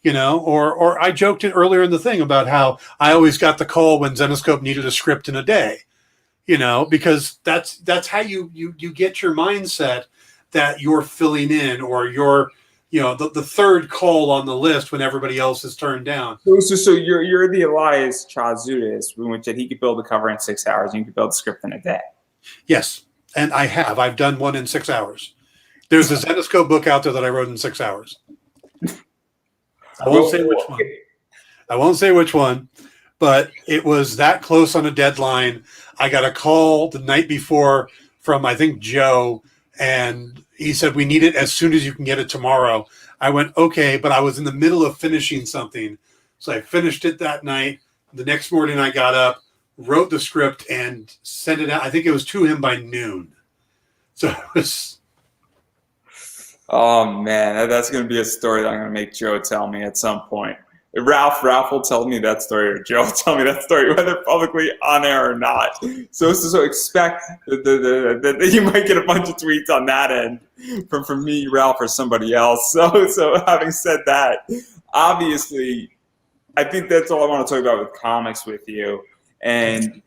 Or I joked it earlier in the thing about how I always got the call when Zenescope needed a script in a day. Because that's how you get your mindset that you're filling in, or you're the third call on the list when everybody else is turned down. So you're the Elias Chazoudis, in which he could build a cover in 6 hours, and you could build a script in a day. Yes, and I've done one in 6 hours. There's a Zenescope book out there that I wrote in 6 hours. I won't say which one, but it was that close on a deadline. I got a call the night before from, I think, Joe, and he said, we need it as soon as you can get it tomorrow. I went, okay, but I was in the middle of finishing something. So I finished it that night. The next morning I got up, wrote the script, and sent it out. I think it was to him by noon. So it was... Oh, man, that's going to be a story that I'm going to make Joe tell me at some point. Ralph will tell me that story, or Joe will tell me that story, whether publicly on air or not. So expect that you might get a bunch of tweets on that end from me, Ralph, or somebody else. So having said that, obviously, I think that's all I want to talk about with comics with you. And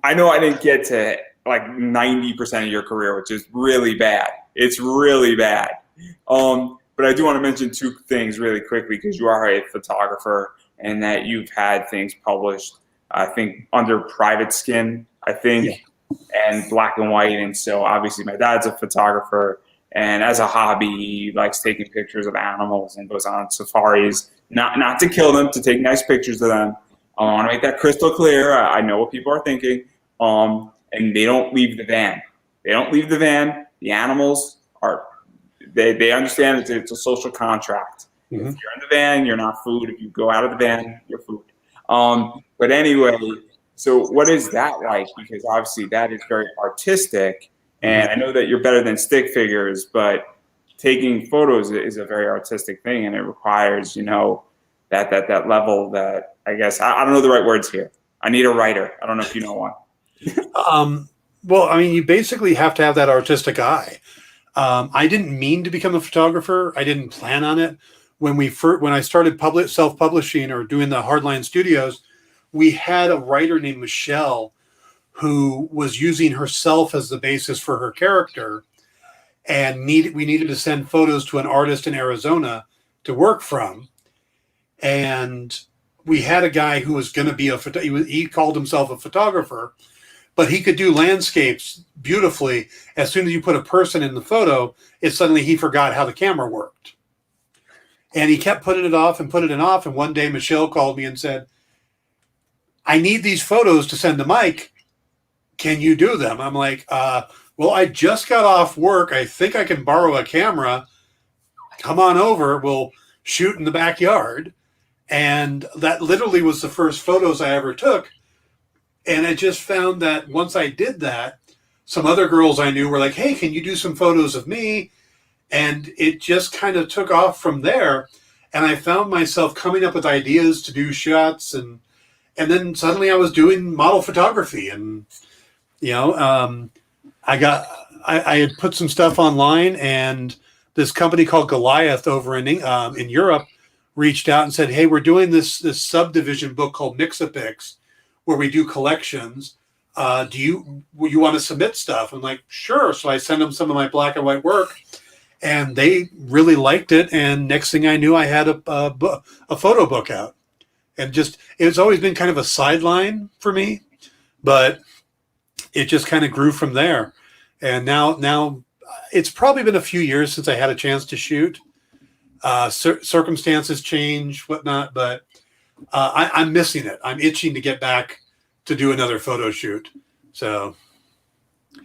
I know I didn't get to like 90% of your career, which is really bad. It's really bad. But I do want to mention two things really quickly, because you are a photographer and that you've had things published, I think, under Private Skin, and Black and White. And so obviously my dad's a photographer, and as a hobby, he likes taking pictures of animals and goes on safaris, not to kill them, to take nice pictures of them. I want to make that crystal clear. I know what people are thinking. And they don't leave the van. The animals are... They understand it's a social contract. Mm-hmm. If you're in the van, you're not food. If you go out of the van, you're food. But anyway, so what is that like? Because obviously that is very artistic, and I know that you're better than stick figures, but taking photos is a very artistic thing, and it requires, that level that, I guess, I don't know the right words here. I need a writer. I don't know if you know one. Well, I mean, you basically have to have that artistic eye. I didn't mean to become a photographer. I didn't plan on it. When I started self-publishing or doing the Hardline Studios, we had a writer named Michelle who was using herself as the basis for her character, and we needed to send photos to an artist in Arizona to work from. And we had a guy who was going to be he called himself a photographer, but he could do landscapes beautifully. As soon as you put a person in the photo, he forgot how the camera worked. And he kept putting it off. And one day Michelle called me and said, I need these photos to send to Mike. Can you do them? I'm like, Well, I just got off work. I think I can borrow a camera. Come on over. We'll shoot in the backyard. And that literally was the first photos I ever took. And I just found that once I did that, some other girls I knew were like, hey, can you do some photos of me? And it just kind of took off from there. And I found myself coming up with ideas to do shots. And then suddenly I was doing model photography. And, you know, I had put some stuff online, and this company called Goliath over in Europe reached out and said, hey, we're doing this subdivision book called Mixapix, where we do collections. Do you want to submit stuff? I'm like, sure. So I sent them some of my black and white work, and they really liked it. And next thing I knew, I had a photo book out. And just, it's always been kind of a sideline for me, but it just kind of grew from there. And now it's probably been a few years since I had a chance to shoot. Circumstances change, whatnot, but I'm missing it. I'm itching to get back to do another photo shoot. So,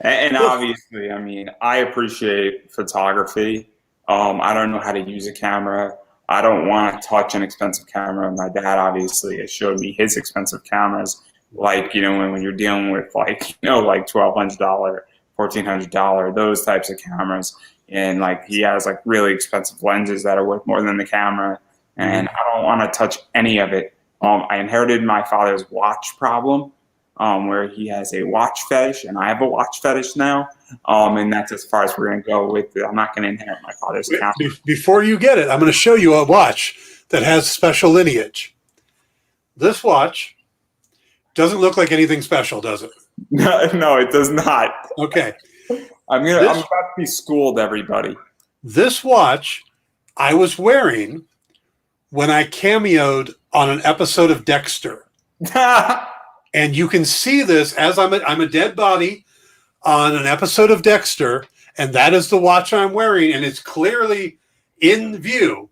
and obviously, I mean, I appreciate photography. I don't know how to use a camera. I don't want to touch an expensive camera. My dad obviously has showed me his expensive cameras, like, you know, when you're dealing with like, you know, like $1,200, $1,400, those types of cameras. And like, he has like really expensive lenses that are worth more than the camera. And I don't want to touch any of it. I inherited my father's watch problem, where he has a watch fetish and I have a watch fetish now. And that's as far as we're going to go with it. I'm not going to inherit my father's camera. Before you get it, I'm going to show you a watch that has special lineage. This watch doesn't look like anything special, does it? No, it does not. Okay. I'm about to be schooled, everybody. This watch I was wearing when I cameoed on an episode of Dexter. And you can see this as I'm a dead body on an episode of Dexter, and that is the watch I'm wearing, and it's clearly in view.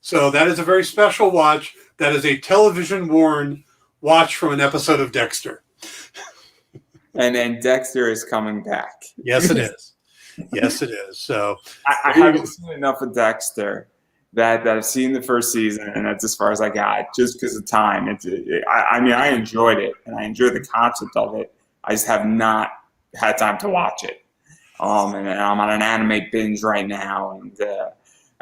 So that is a very special watch. That is a television-worn watch from an episode of Dexter. And then Dexter is coming back. Yes, it is. Yes, it is. So I haven't seen enough of Dexter that I've seen the first season, and that's as far as I got, just because of time. I mean, I enjoyed it, and I enjoyed the concept of it. I just have not had time to watch it. And I'm on an anime binge right now, and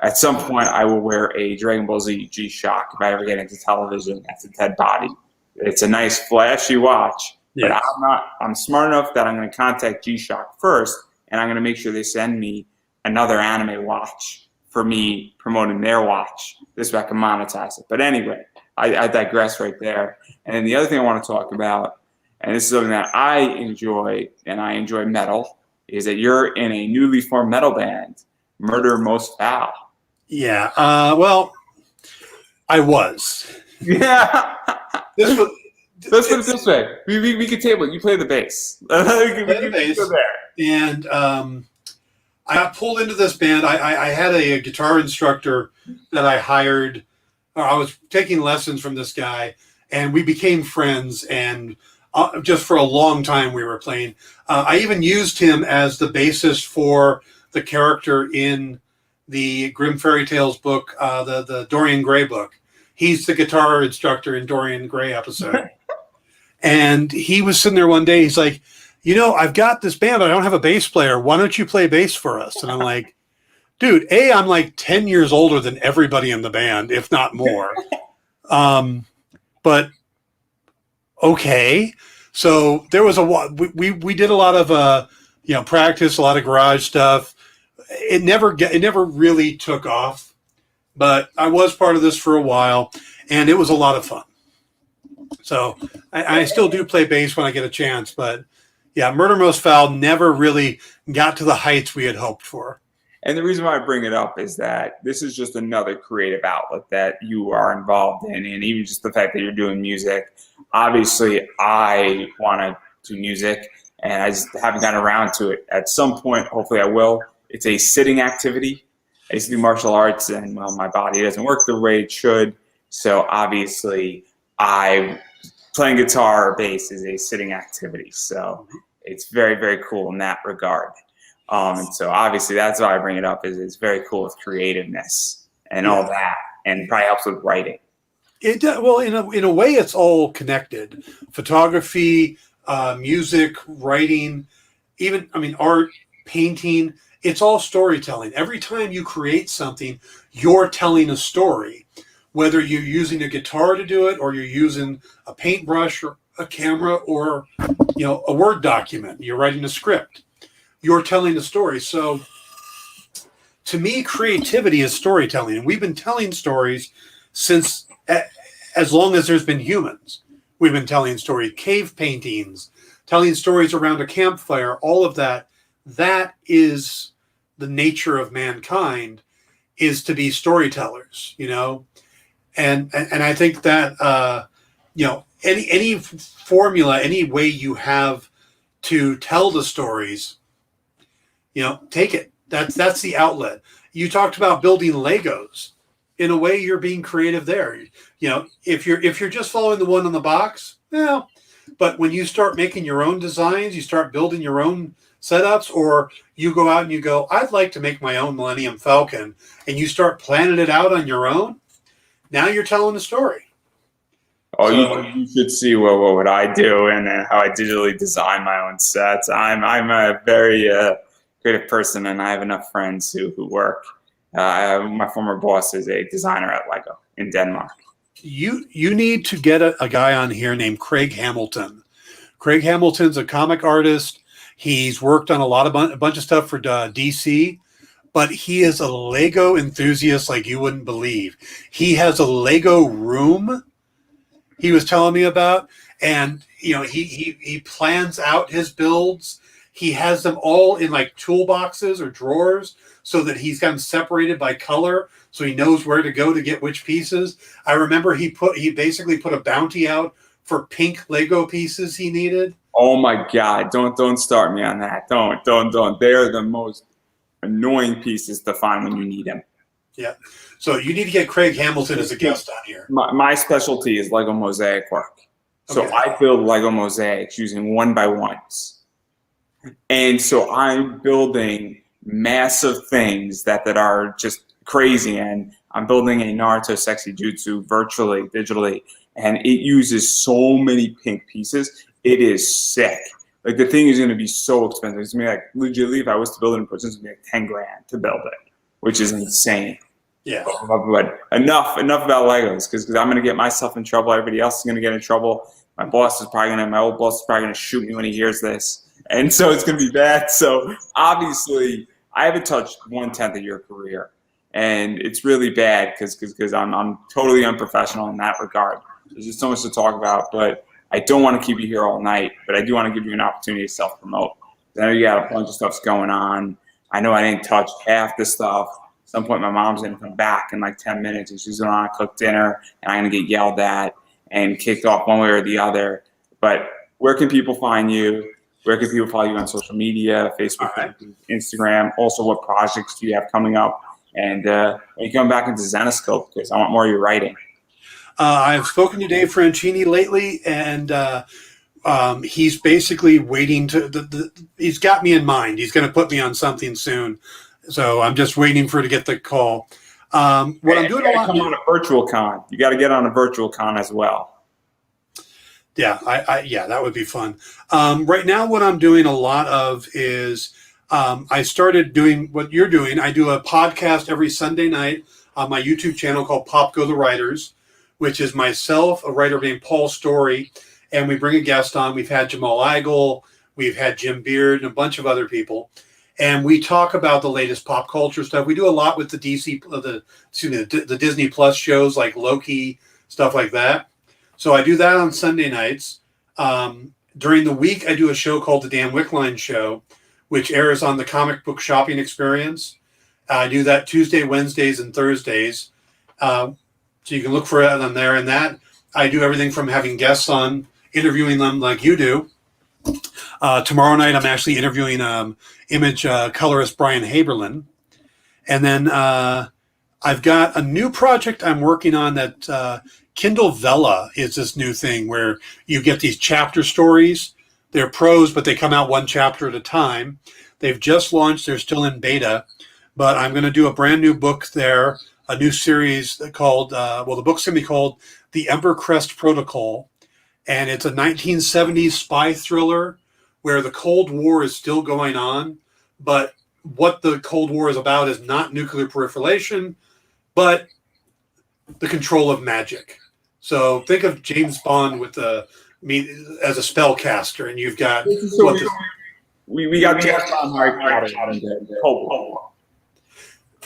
at some point I will wear a Dragon Ball Z G-Shock if I ever get into television. That's a dead body. It's a nice, flashy watch, but I'm smart enough that I'm going to contact G-Shock first, and I'm going to make sure they send me another anime watch for me promoting their watch. This way I can monetize it. But anyway, I digress right there. And then the other thing I want to talk about, and this is something that I enjoy, and I enjoy metal, is that you're in a newly formed metal band, Murder Most Foul. Yeah. Well, I was. Yeah. This was. Let's put it this way: we could table it. You play the bass. We can go there. And I got pulled into this band. I had a guitar instructor that I hired. I was taking lessons from this guy, and we became friends. And just for a long time, we were playing. I even used him as the bassist for the character in the Grimm Fairy Tales book, the Dorian Gray book. He's the guitar instructor in Dorian Gray episode. And he was sitting there one day. He's like, you know, I've got this band, but I don't have a bass player. Why don't you play bass for us? And I'm like, dude, I'm like 10 years older than everybody in the band, if not more. But okay. So there was we did a lot of practice, a lot of garage stuff. It never really took off, but I was part of this for a while, and it was a lot of fun. So I still do play bass when I get a chance, but yeah, Murder Most Foul never really got to the heights we had hoped for. And the reason why I bring it up is that this is just another creative outlet that you are involved in, and even just the fact that you're doing music. Obviously, I want to do music, and I just haven't gotten around to it. At some point, hopefully I will. It's a sitting activity. I used to do martial arts, and my body doesn't work the way it should. So obviously, playing guitar or bass is a sitting activity. So it's very, very cool in that regard. And so obviously that's why I bring it up, is it's very cool with creativeness and all that, and probably helps with writing. Well, in a way, it's all connected. Photography, music, writing, even, I mean, art, painting, it's all storytelling. Every time you create something, you're telling a story, whether you're using a guitar to do it, or you're using a paintbrush or a camera, or, a Word document, you're writing a script, you're telling a story. So to me, creativity is storytelling. And we've been telling stories since as long as there's been humans. We've been telling stories, cave paintings, telling stories around a campfire, all of that. That is the nature of mankind, is to be storytellers, and I think that any formula, any way you have to tell the stories, take it. That's the outlet. You talked about building Legos. In a way, you're being creative there. If you're just following the one on the box, well, but when you start making your own designs, you start building your own setups, or you go out and you go, I'd like to make my own Millennium Falcon, and you start planning it out on your own. Now you're telling a story. Oh, so, you should see what I do and how I digitally design my own sets. I'm a very creative person, and I have enough friends who work. My former boss is a designer at Lego in Denmark. You need to get a guy on here named Craig Hamilton. Craig Hamilton's a comic artist. He's worked on a bunch of stuff for DC, but he is a Lego enthusiast like you wouldn't believe. He has a Lego room he was telling me about, and he plans out his builds. He has them all in like toolboxes or drawers, so that he's got them separated by color, so he knows where to go to get which pieces. I remember he basically put a bounty out for pink Lego pieces he needed. Oh my God! Don't start me on that. Don't. They're the most annoying pieces to find when you need them. Yeah. So you need to get Craig Hamilton as a guest on here. My specialty is Lego mosaic work. So okay. I build Lego mosaics using 1x1s. And so I'm building massive things that are just crazy. And I'm building a Naruto Sexy Jutsu virtually, digitally. And it uses so many pink pieces. It is sick. Like, the thing is going to be so expensive. It's going to be like, legitimately, if I was to build it in person, it's going to be like $10,000 to build it, which is insane. Yeah. But enough about Legos, because I'm going to get myself in trouble. Everybody else is going to get in trouble. My old boss is probably going to shoot me when he hears this. And so it's going to be bad. So obviously I haven't touched 1/10 of your career, and it's really bad because I'm totally unprofessional in that regard. There's just so much to talk about, but I don't want to keep you here all night, but I do want to give you an opportunity to self-promote. I know you got a bunch of stuff's going on. I know I didn't touch half the stuff. At some point, my mom's going to come back in like 10 minutes, and she's going to cook dinner, and I'm going to get yelled at and kicked off one way or the other. But where can people find you? Where can people follow you on social media, Facebook, right, Instagram? Also, what projects do you have coming up? And when you come back into Zenescope, because I want more of your writing. I've spoken to Dave Franchini lately, and he's basically waiting to. He's got me in mind. He's going to put me on something soon, so I'm just waiting for to get the call. I'm doing a lot. Come on a virtual con. You got to get on a virtual con as well. Yeah, yeah, that would be fun. Right now, what I'm doing a lot of is I started doing what you're doing. I do a podcast every Sunday night on my YouTube channel called Pop Go the Writers, which is myself, a writer named Paul Story, and we bring a guest on. We've had Jamal Igle, we've had Jim Beard, and a bunch of other people, and we talk about the latest pop culture stuff. We do a lot with the the Disney Plus shows like Loki, stuff like that. So I do that on Sunday nights. During the week, I do a show called the Dan Wickline Show, which airs on the Comic Book Shopping Experience. I do that Tuesday, Wednesdays, and Thursdays. So you can look for it on there. And that I do everything from having guests on, interviewing them like you do. Tomorrow night, I'm actually interviewing image colorist Brian Haberlin. And then I've got a new project I'm working on that Kindle Vella is this new thing where you get these chapter stories They're prose, but they come out one chapter at a time. They've just launched. They're still in beta, but I'm going to do a brand new book there, a new series called, the book's going to be called The Ember Crest Protocol. And it's a 1970s spy thriller where the Cold War is still going on, but what the Cold War is about is not nuclear proliferation, but the control of magic. So think of James Bond with as a spellcaster, and you've got we got James Bond, Harry Potter, and Cold War.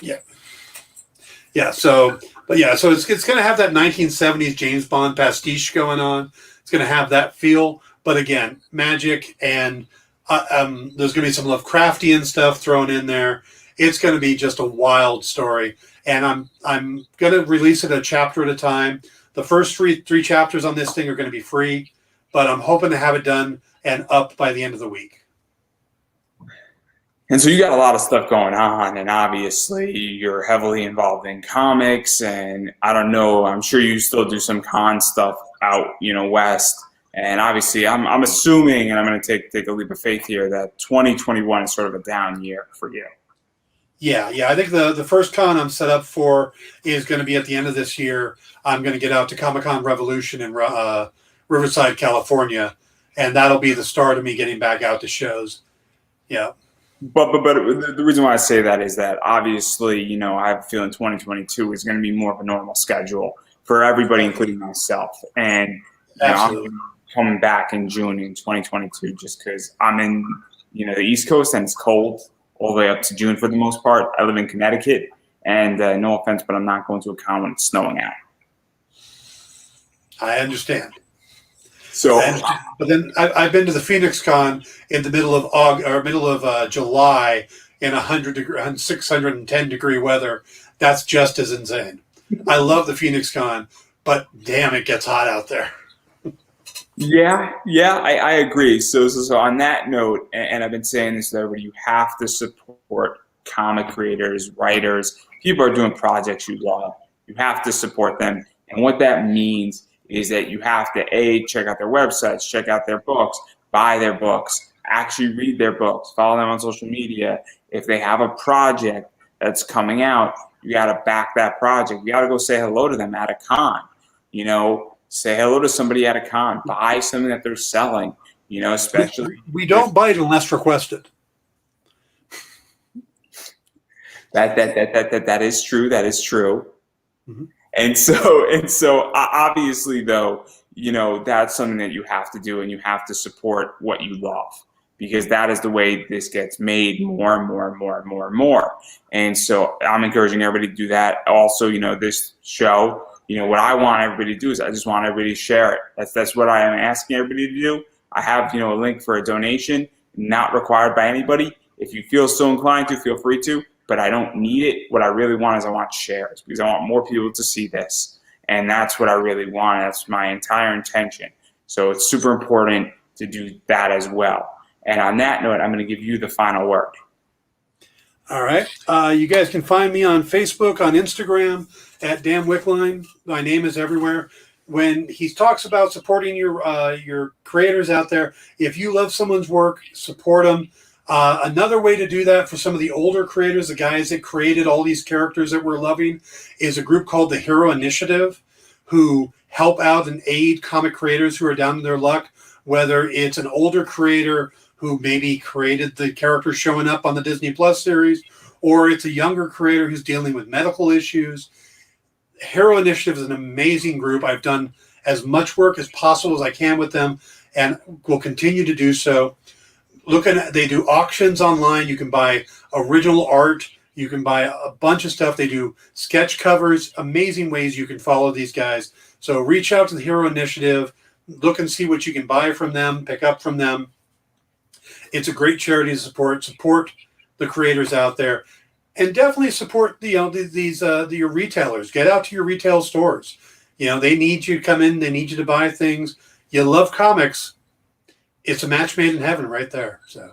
Yeah. So it's going to have that 1970s James Bond pastiche going on. It's going to have that feel, but again, magic, and there's going to be some Lovecraftian stuff thrown in there. It's going to be just a wild story, and I'm going to release it a chapter at a time. The first three chapters on this thing are going to be free, but I'm hoping to have it done and up by the end of the week. And so you got a lot of stuff going on, and obviously you're heavily involved in comics, and I don't know, I'm sure you still do some con stuff out, west. And obviously I'm assuming, and I'm going to take a leap of faith here, that 2021 is sort of a down year for you. Yeah. I think the first con I'm set up for is going to be at the end of this year. I'm going to get out to Comic-Con Revolution in Riverside, California, and that'll be the start of me getting back out to shows. Yeah. But the reason why I say that is that obviously, I have a feeling 2022 is going to be more of a normal schedule for everybody, including myself. And I'm coming back in June in 2022 just because I'm in, the East Coast and it's cold all the way up to June for the most part. I live in Connecticut, and no offense, but I'm not going to a con when it's snowing out. I understand. So, but then I've been to the Phoenix Con in the middle of July in 610 degree weather. That's just as insane. I love the Phoenix Con, but damn, it gets hot out there. Yeah, I agree. So on that note, and I've been saying this to everybody, you have to support comic creators, writers, people who are doing projects you love. You have to support them, and what that means is that you have to check out their websites, check out their books, buy their books, actually read their books, follow them on social media. If they have a project that's coming out, you got to back that project. You got to go say hello to them at a con. Say hello to somebody at a con. Buy something that they're selling. Especially we don't bite unless requested. That is true. That is true. Mm-hmm. And so obviously though, that's something that you have to do, and you have to support what you love, because that is the way this gets made more and more and more and more and more. And so I'm encouraging everybody to do that. Also, this show, what I want everybody to do is I just want everybody to share it. That's what I am asking everybody to do. I have, a link for a donation, not required by anybody. If you feel so inclined to, feel free to. But I don't need it. What I really want is I want shares, because I want more people to see this. And that's what I really want. That's my entire intention. So it's super important to do that as well. And on that note, I'm going to give you the final word. All right. You guys can find me on Facebook, on Instagram, at Dan Wickline. My name is everywhere. When he talks about supporting your creators out there, if you love someone's work, support them. Another way to do that for some of the older creators, the guys that created all these characters that we're loving, is a group called the Hero Initiative, who help out and aid comic creators who are down to their luck, whether it's an older creator who maybe created the character showing up on the Disney Plus series, or it's a younger creator who's dealing with medical issues. Hero Initiative is an amazing group. I've done as much work as possible as I can with them, and will continue to do so. They do auctions online. You can buy original art. You can buy a bunch of stuff. They do sketch covers, amazing ways you can follow these guys. So reach out to the Hero Initiative, look and see what you can buy from them, pick up from them. It's a great charity to support. Support the creators out there, and definitely support your retailers. Get out to your retail stores. They need you to come in. They need you to buy things. You love comics. It's a match made in heaven right there. So,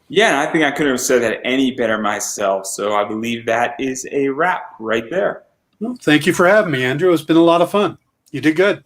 yeah, and I think I couldn't have said that any better myself. So I believe that is a wrap right there. Well, thank you for having me, Andrew. It's been a lot of fun. You did good.